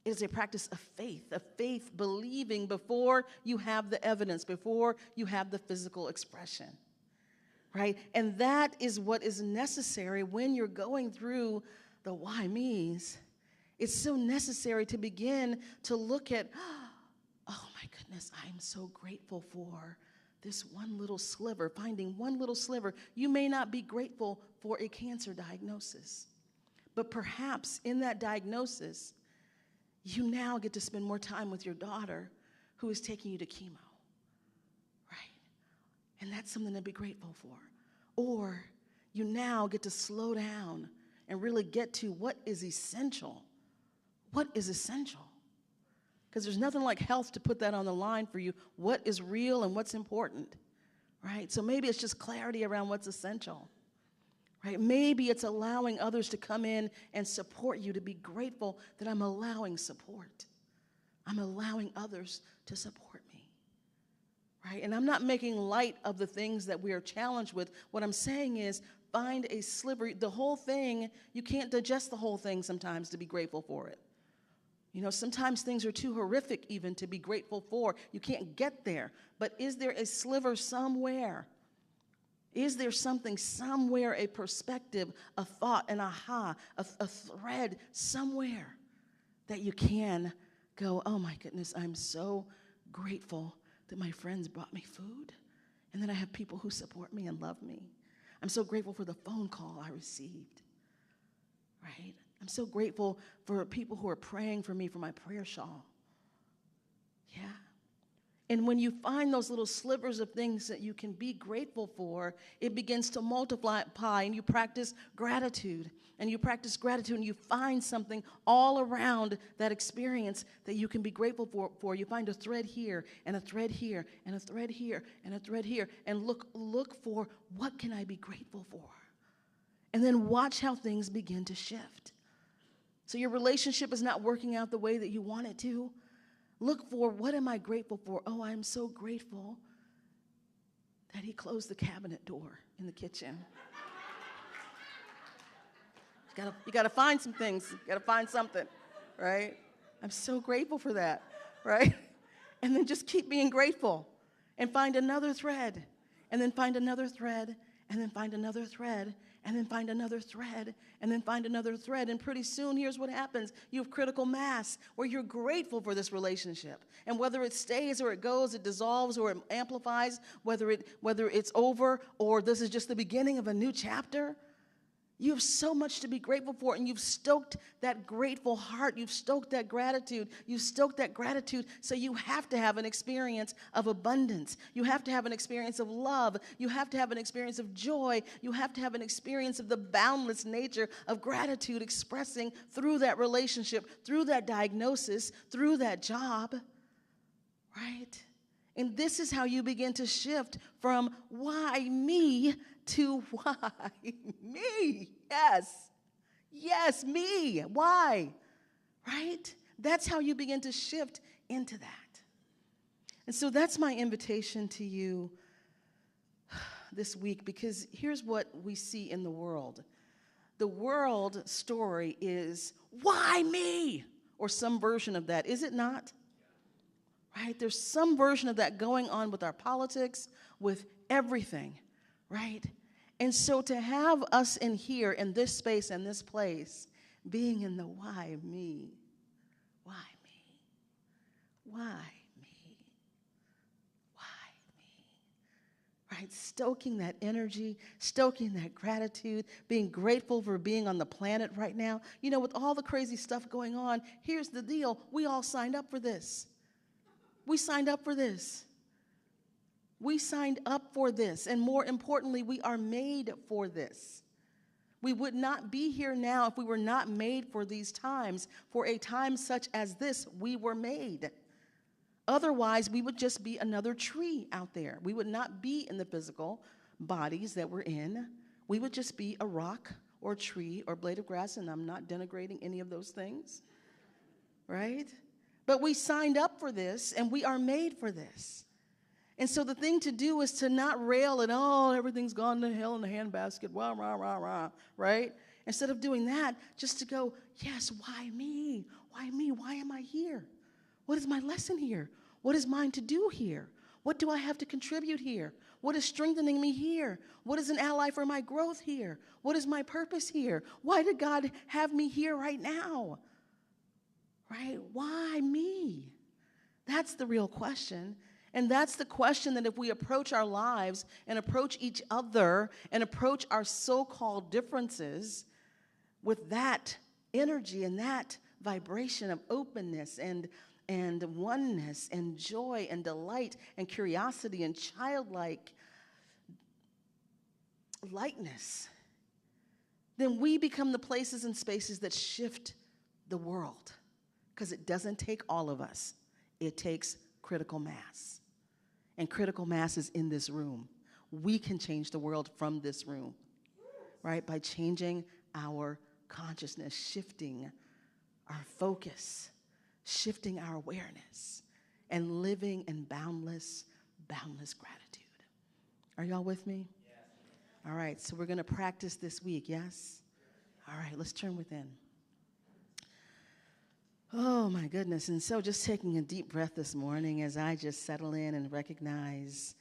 It is a practice of faith believing before you have the evidence, before you have the physical expression, right? And that is what is necessary when you're going through the why me's. It's so necessary to begin to look at, oh my goodness, I am so grateful for this one little sliver, finding one little sliver. You may not be grateful for a cancer diagnosis, but perhaps in that diagnosis, you now get to spend more time with your daughter who is taking you to chemo, right? And that's something to be grateful for. Or you now get to slow down and really get to what is essential. What is essential? Because there's nothing like health to put that on the line for you. What is real and what's important, right? So maybe it's just clarity around what's essential, right? Maybe it's allowing others to come in and support you, to be grateful that I'm allowing support. I'm allowing others to support me, right? And I'm not making light of the things that we are challenged with. What I'm saying is find a sliver. The whole thing, you can't digest the whole thing sometimes to be grateful for it. You know, sometimes things are too horrific even to be grateful for. You can't get there. But is there a sliver somewhere? Is there something somewhere, a perspective, a thought, an aha, a thread somewhere that you can go, oh my goodness, I'm so grateful that my friends brought me food and that I have people who support me and love me. I'm so grateful for the phone call I received, right? I'm so grateful for people who are praying for me for my prayer shawl. Yeah. And when you find those little slivers of things that you can be grateful for, it begins to multiply, and you practice gratitude. And you practice gratitude, and you find something all around that experience that you can be grateful for. You find a thread here, and a thread here, and a thread here, and a thread here, and look for what can I be grateful for? And then watch how things begin to shift. So your relationship is not working out the way that you want it to. Look for, what am I grateful for? Oh, I'm so grateful that he closed the cabinet door in the kitchen. You gotta find some things. You gotta find something, right? I'm so grateful for that, right? And then just keep being grateful and find another thread, and then find another thread, and then find another thread, and then find another thread, and then find another thread. And pretty soon, here's what happens. You have critical mass where you're grateful for this relationship. And whether it stays or it goes, it dissolves or it amplifies, whether it's over or this is just the beginning of a new chapter, you have so much to be grateful for, and you've stoked that grateful heart. You've stoked that gratitude. You've stoked that gratitude, so you have to have an experience of abundance. You have to have an experience of love. You have to have an experience of joy. You have to have an experience of the boundless nature of gratitude expressing through that relationship, through that diagnosis, through that job, right? And this is how you begin to shift from why me to why me. Yes, me. Why? Right? That's how you begin to shift into that. And so that's my invitation to you this week, because here's what we see in the world. The world story is, why me? Or some version of that, is it not? Right? There's some version of that going on with our politics, with everything, right? And so to have us in here, in this space and this place, being in the why me? Why me? Why me? Why me? Right? Stoking that energy, stoking that gratitude, being grateful for being on the planet right now. You know, with all the crazy stuff going on, here's the deal. We all signed up for this. We signed up for this. We signed up for this, and more importantly, we are made for this. We would not be here now if we were not made for these times. For a time such as this, we were made. Otherwise, we would just be another tree out there. We would not be in the physical bodies that we're in. We would just be a rock or a tree or a blade of grass, and I'm not denigrating any of those things, right? But we signed up for this, and we are made for this. And so the thing to do is to not rail at, oh, everything's gone to hell in the handbasket, rah, rah, rah, rah, right? Instead of doing that, just to go, yes, why me? Why me? Why am I here? What is my lesson here? What is mine to do here? What do I have to contribute here? What is strengthening me here? What is an ally for my growth here? What is my purpose here? Why did God have me here right now? Right? Why me? That's the real question. And that's the question that if we approach our lives and approach each other and approach our so-called differences with that energy and that vibration of openness and oneness and joy and delight and curiosity and childlike lightness, then we become the places and spaces that shift the world. Because it doesn't take all of us. It takes critical mass. And critical mass is in this room. We can change the world from this room, right? By changing our consciousness, shifting our focus, shifting our awareness, and living in boundless gratitude. Are y'all with me? Yes. All right, so we're going to practice this week, yes? All right, let's turn within. Oh, my goodness. And so just taking a deep breath this morning as I just settle in and recognize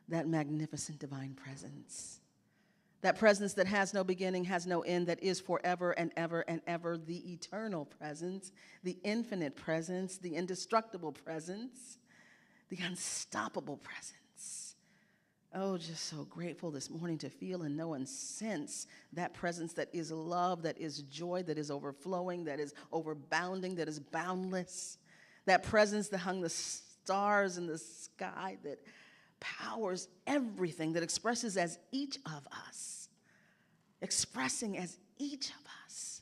that magnificent divine presence. That presence that has no beginning, has no end, that is forever and ever and ever, the eternal presence, the infinite presence, the indestructible presence, the unstoppable presence. Oh, just so grateful this morning to feel and know and sense that presence that is love, that is joy, that is overflowing, that is overbounding, that is boundless. That presence that hung the stars in the sky, that powers everything, that expresses as each of us, expressing as each of us.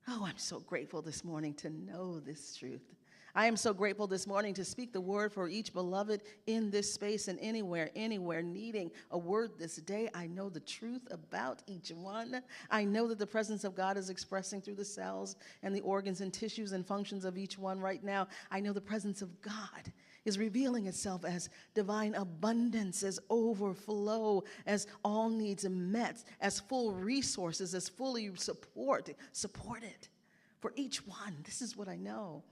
Oh, I'm so grateful this morning to know this truth. I am so grateful this morning to speak the word for each beloved in this space and anywhere needing a word this day. I know the truth about each one. I know that the presence of God is expressing through the cells and the organs and tissues and functions of each one right now. I know the presence of God is revealing itself as divine abundance, as overflow, as all needs met, as full resources, as fully supported for each one. This is what I know.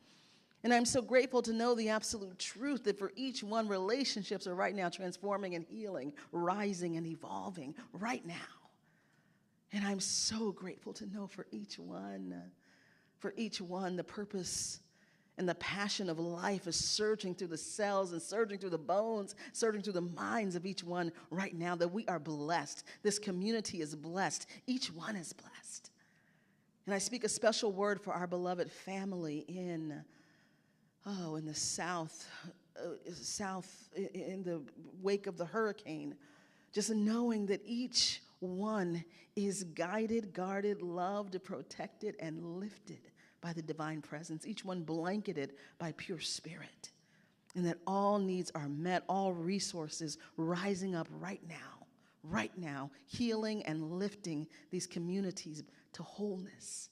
And I'm so grateful to know the absolute truth that for each one, relationships are right now transforming and healing, rising and evolving right now. And I'm so grateful to know for each one, the purpose and the passion of life is surging through the cells and surging through the bones, surging through the minds of each one right now, that we are blessed. This community is blessed. Each one is blessed. And I speak a special word for our beloved family in the south, in the wake of the hurricane. Just knowing that each one is guided, guarded, loved, protected, and lifted by the divine presence, each one blanketed by pure spirit, and that all needs are met, all resources rising up right now, healing and lifting these communities to wholeness.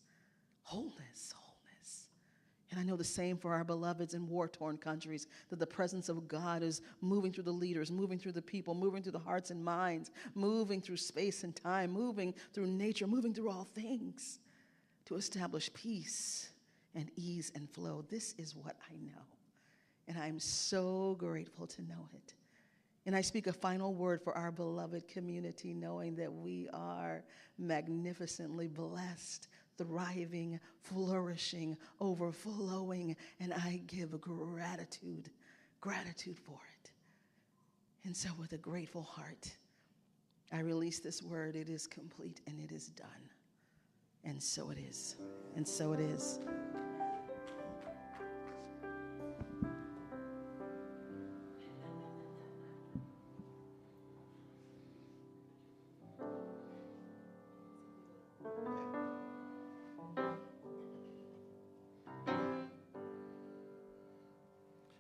And I know the same for our beloveds in war-torn countries, that the presence of God is moving through the leaders, moving through the people, moving through the hearts and minds, moving through space and time, moving through nature, moving through all things, to establish peace and ease and flow. This is what I know, and I'm so grateful to know it. And I speak a final word for our beloved community, knowing that we are magnificently blessed, thriving, flourishing, overflowing, and I give gratitude for it. And so with a grateful heart, I release this word. It is complete and it is done. And so it is. And so it is.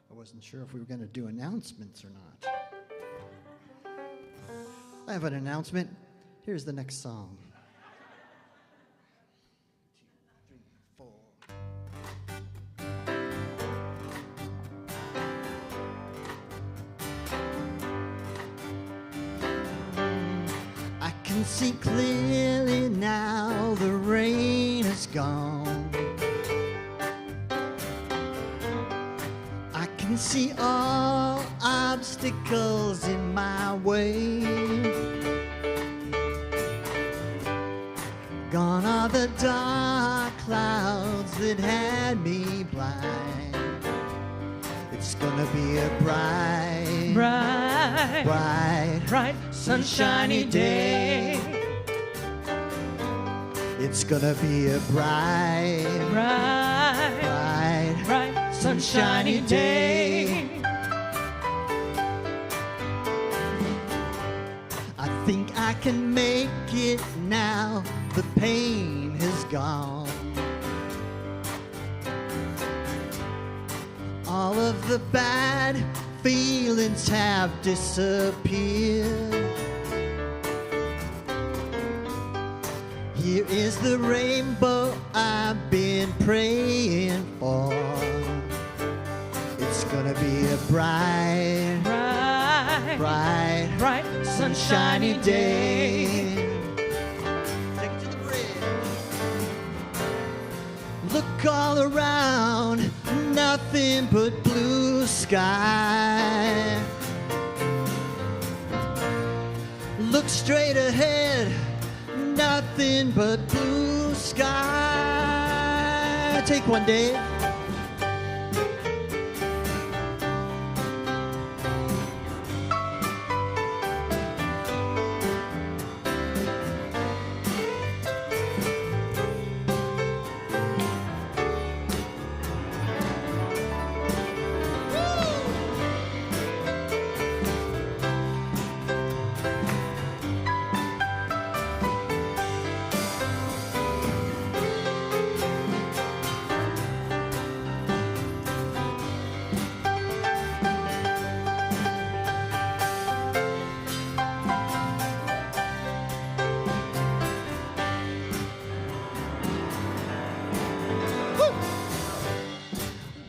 I wasn't sure if we were going to do announcements or not. I have an announcement. Here's the next song. 2, 3, 4. I can see clearly now, the rain is gone. I can see all obstacles in my way. Gone are the dark clouds that had me blind. It's gonna be a bright, sunshiny day. It's gonna be a bright, sunshiny day. I think I can make it now. The pain has gone. All of the bad feelings have disappeared. Here is the rainbow I've been praying for. It's gonna be a bright, sunshiny day. Take it to the bridge. Look all around, nothing but blue sky. Look straight ahead, nothing but blue sky. Take one, Dave.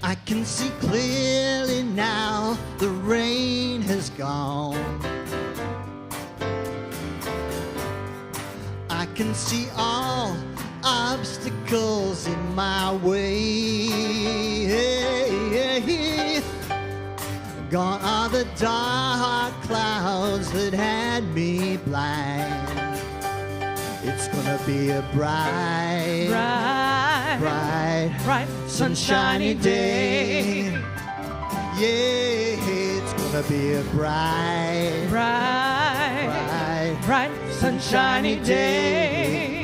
I can see clearly now, the rain has gone. I can see all obstacles in my way. Gone are the dark clouds that had me blind. it's gonna be a bright, bright, sunshiny day. Yeah, it's gonna be a bright, sunshiny day.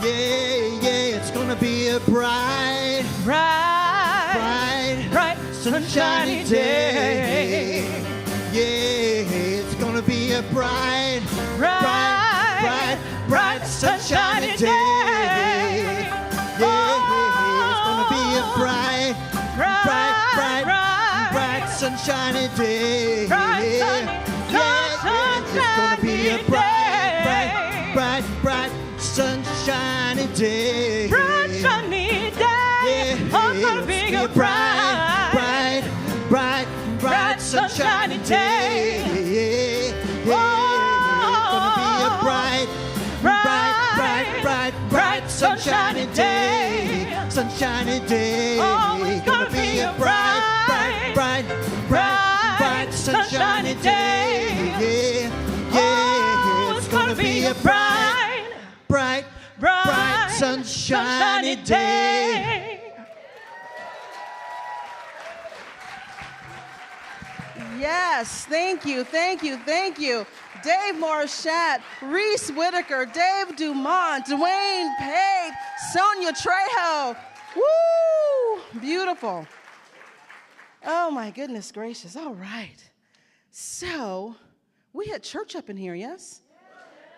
Yeah, it's gonna be a bright, sunshiny day. Yeah, it's gonna be a bright, sunshiny day. Yeah, it's gonna be a bright, sunshiny day. Yeah, it's gonna be a bright, sunshiny day. Bright, sunny day. Oh, gonna be a bright, sunshiny day. It's gonna be a bright, sunshiny day. Sunshiny day. Oh, it's gonna be a bright, sunshiny day. Yeah, it's gonna be a bright, sunshiny day. Yes, thank you. Dave Maurischat, Reece Whitaker, Dave Dumont, Dewayne, Pate, Sonya, Trejo. Woo! Beautiful. Oh my goodness gracious. All right. So, we had church up in here, yes?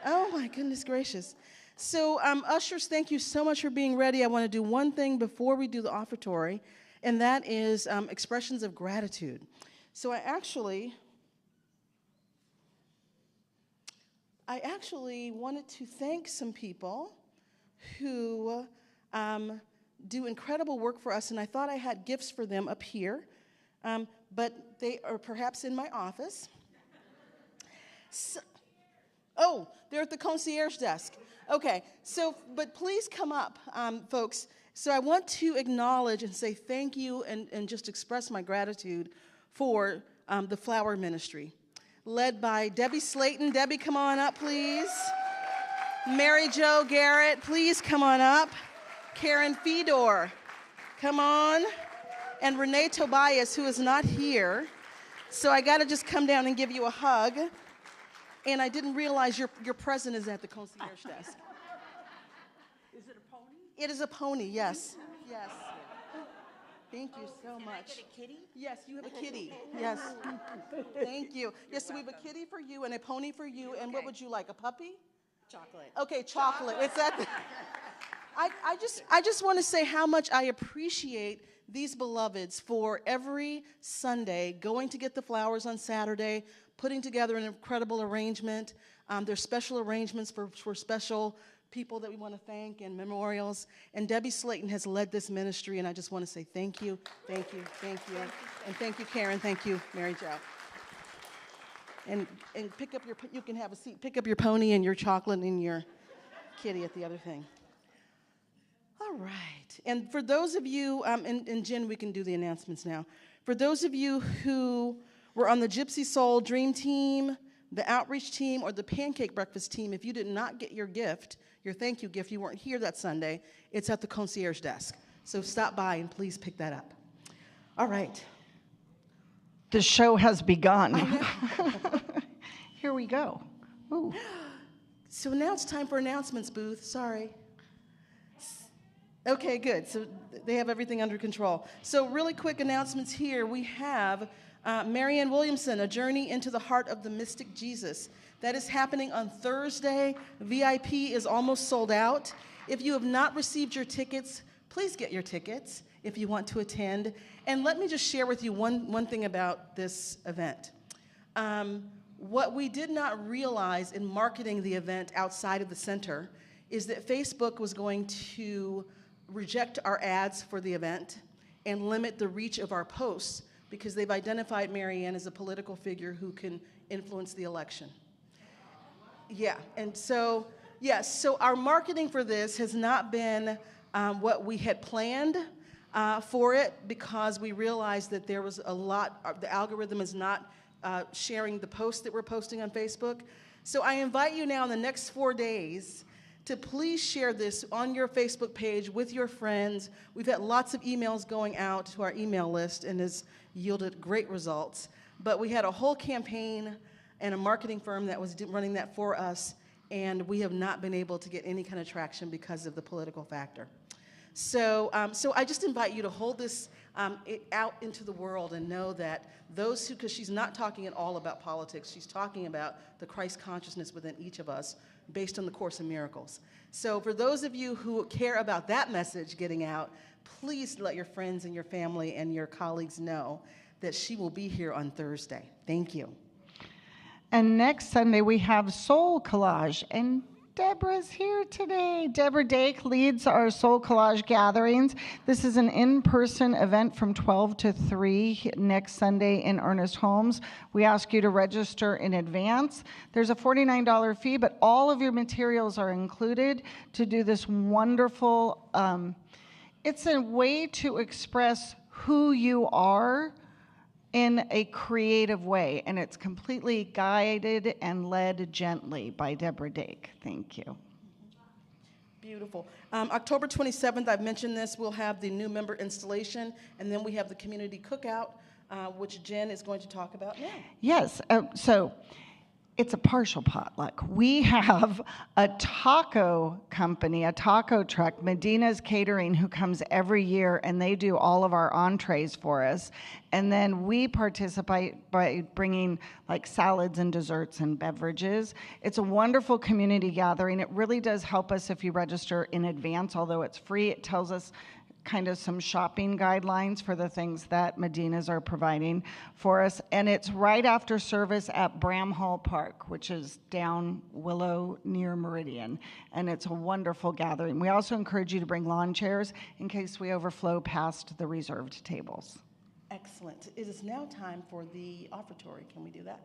Oh my goodness gracious. So, ushers, thank you so much for being ready. I want to do one thing before we do the offertory, and that is expressions of gratitude. So I actually wanted to thank some people who do incredible work for us, and I thought I had gifts for them up here, but they are perhaps in my office. Oh, they're at the concierge desk. Okay, so, but please come up, folks. So I want to acknowledge and say thank you and just express my gratitude for the flower ministry, led by Debbie Slayton. Debbie, come on up, please. Mary Jo Garrett, please come on up. Karen Fedor, come on. And Renee Tobias, who is not here. So I got to just come down and give you a hug. And I didn't realize your present is at the concierge desk. Is it a pony? It is a pony, yes. Yes. Thank you so much. Can I get a kitty? Yes, you have a kitty. Yes. Thank you. Yes, so we have a kitty for you and a pony for you. And what would you like, a puppy? Chocolate. Okay, chocolate. It's at the... I just want to say how much I appreciate these beloveds for every Sunday going to get the flowers on Saturday, putting together an incredible arrangement. There's special arrangements for special people that we want to thank and memorials. And Debbie Slayton has led this ministry, and I just want to say thank you. And thank you, Karen. Thank you, Mary Jo. And pick up you can have a seat. Pick up your pony and your chocolate and your kitty at the other thing. All right. And for those of you, and Jen, we can do the announcements now. For those of you who were on the Gypsy Soul Dream Team, the Outreach Team, or the Pancake Breakfast Team, if you did not get your gift, your thank you gift, you weren't here that Sunday, it's at the concierge desk. So stop by and please pick that up. All right. The show has begun. Here we go. Ooh. So now it's time for announcements, Booth. Sorry. Okay, good. So they have everything under control. So really quick announcements here. We have Marianne Williamson, A Journey into the Heart of the Mystic Jesus. That is happening on Thursday. VIP is almost sold out. If you have not received your tickets, please get your tickets if you want to attend. And let me just share with you one thing about this event. What we did not realize in marketing the event outside of the center is that Facebook was going to reject our ads for the event and limit the reach of our posts because they've identified Marianne as a political figure who can influence the election. Yeah, and so, yes, so our marketing for this has not been what we had planned for it because we realized that there was a lot, the algorithm is not sharing the posts that we're posting on Facebook. So I invite you now in the next 4 days to please share this on your Facebook page with your friends. We've had lots of emails going out to our email list and has yielded great results. But we had a whole campaign and a marketing firm that was running that for us, and we have not been able to get any kind of traction because of the political factor. So I just invite you to hold this out into the world and know that those who, because she's not talking at all about politics, she's talking about the Christ consciousness within each of us based on the Course in Miracles. So for those of you who care about that message getting out, please let your friends and your family and your colleagues know that she will be here on Thursday. Thank you. And next Sunday, we have Soul Collage, and Deborah's here today. Deborah Dake leads our Soul Collage gatherings. This is an in-person event from 12 to 3 next Sunday in Ernest Holmes. We ask you to register in advance. There's a $49 fee, but all of your materials are included to do this wonderful, it's a way to express who you are in a creative way, and it's completely guided and led gently by Deborah Dake. Thank you. Beautiful. October 27th, I've mentioned this, we'll have the new member installation, and then we have the community cookout, which Jen is going to talk about now. Yes, so it's a partial potluck. We have a taco company, a taco truck, Medina's Catering, who comes every year, and they do all of our entrees for us. And then we participate by bringing like salads and desserts and beverages. It's a wonderful community gathering. It really does help us if you register in advance, although it's free. It tells us kind of some shopping guidelines for the things that Medina's are providing for us. And it's right after service at Bramhall Park, which is down Willow near Meridian. And it's a wonderful gathering. We also encourage you to bring lawn chairs in case we overflow past the reserved tables. Excellent. It is now time for the offertory. Can we do that?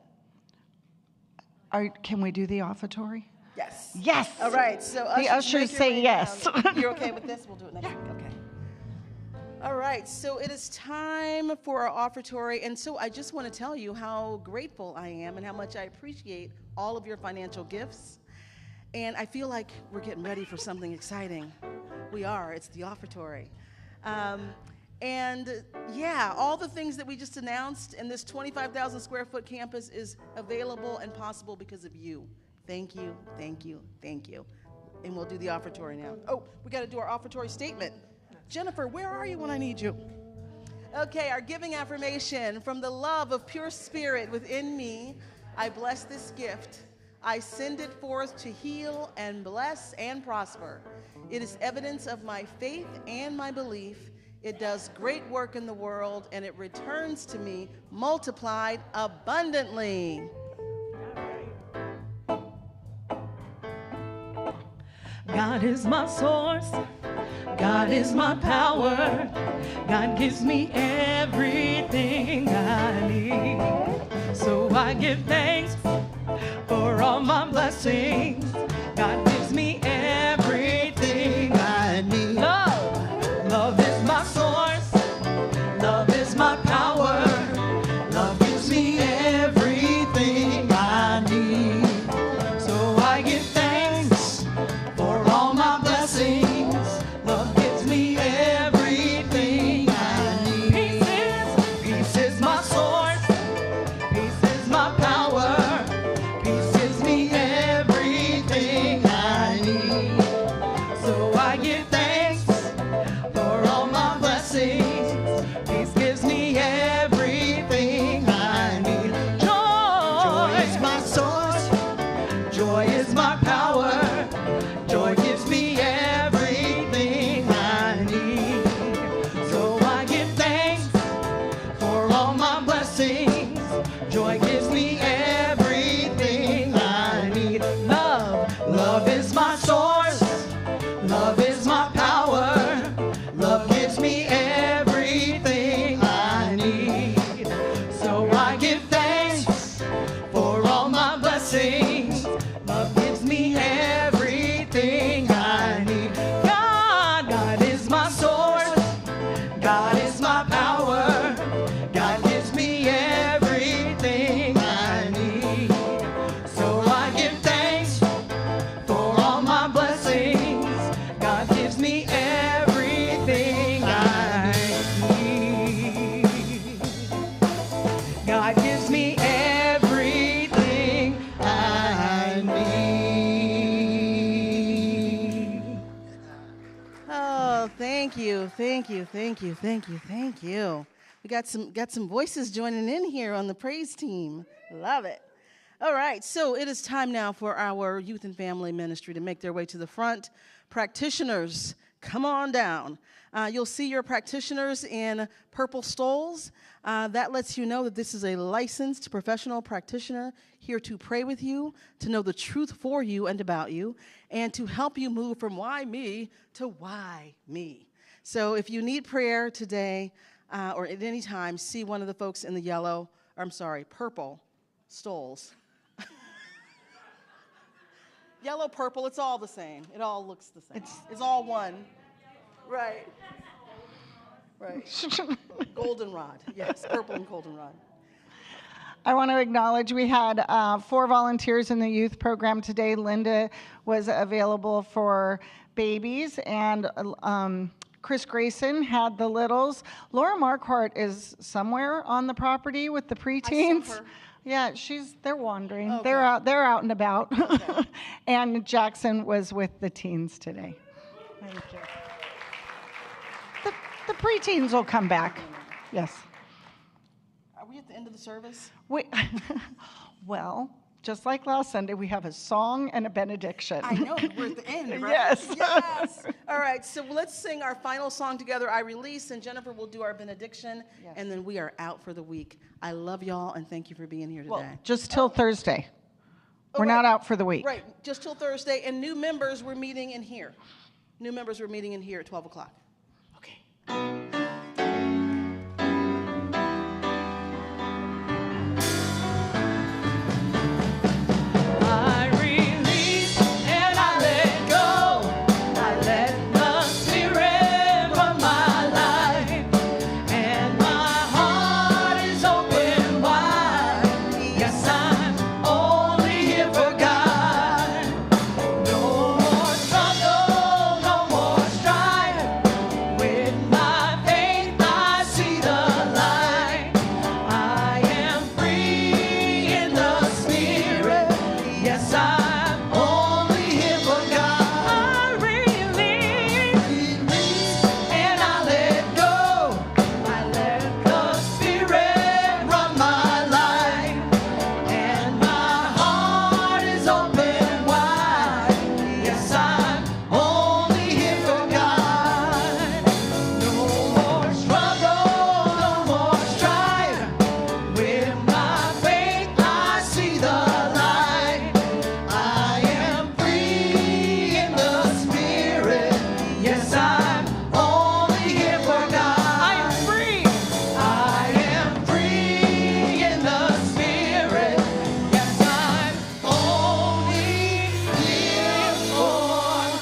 Can we do the offertory? Yes. Yes. All right. So the ushers say yes. You're okay with this? We'll do it next week. Okay. All right, so it is time for our offertory, and so I just want to tell you how grateful I am and how much I appreciate all of your financial gifts, and I feel like we're getting ready for something exciting. We are. It's the offertory. And yeah, all the things that we just announced in this 25,000 square foot campus is available and possible because of you. Thank you, thank you, thank you. And we'll do the offertory now. Oh, we got to do our offertory statement. Jennifer, where are you when I need you? Okay, our giving affirmation. From the love of pure spirit within me, I bless this gift. I send it forth to heal and bless and prosper. It is evidence of my faith and my belief. It does great work in the world, and it returns to me multiplied abundantly. God is my source. God is my power. God gives me everything I need. So I give thanks for all my blessings. God gives me everything I need. Love is my source. Love is my power. Love gives me everything I need. So I give thanks for all my blessings. Love gives me everything I need. Peace is my source. Peace is my power. Peace gives me everything I Thank you. We got some voices joining in here on the praise team. Love it. All right, so it is time now for our youth and family ministry to make their way to the front. Practitioners, come on down. You'll see your practitioners in purple stoles. That lets you know that this is a licensed professional practitioner here to pray with you, to know the truth for you and about you, and to help you move from why me to why me. So if you need prayer today or at any time, see one of the folks in the purple stoles. Yellow, purple, it's all the same. It all looks the same. It's all one. Right. Goldenrod. Yes, purple and goldenrod. I want to acknowledge we had 4 volunteers in the youth program today. Linda was available for babies, and Chris Grayson had the littles. Laura Marquardt is somewhere on the property with the preteens. I saw her. Yeah, they're wandering. Okay. They're out and about. Okay. And Jackson was with the teens today. Thank you. The preteens will come back. Yes. Are we at the end of the service? Well, just like last Sunday, we have a song and a benediction. I know, we're at the end, right? Yes. Yes. All right, so let's sing our final song together, I Release, and Jennifer will do our benediction, Yes. and then we are out for the week. I love y'all, and thank you for being here today. Well, just till Thursday. Oh, We're right. not out for the week. Right, just till Thursday, and new members we're meeting in here. New members we're meeting in here at 12 o'clock. Okay. I release and I let go. I let the Spirit run my life, and my heart is open wide. Yes, I'm only here for God. No more struggle, no more strife. With my faith, I see the light. I am free in the Spirit. Yes, I'm only here for God. I release and I let go. I let the Spirit run my life, and my heart is open wide. Yes, I'm only here for God. No more struggle, no more strife. With my faith, I see the light. I am free in the Spirit. Yes, I'm only here for God. I am free. I am free in the Spirit. Yes, I'm only here for God.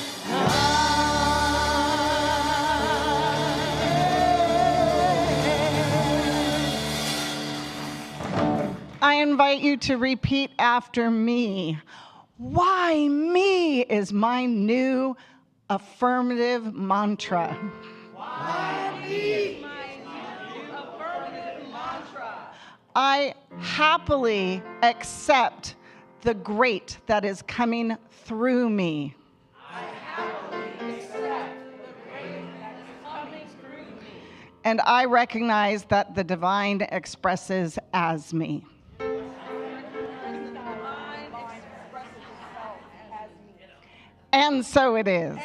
I invite you to repeat after me. Why me is my new affirmative mantra. I happily accept the great that is coming through me. And I recognize that the divine expresses as me. And so it is.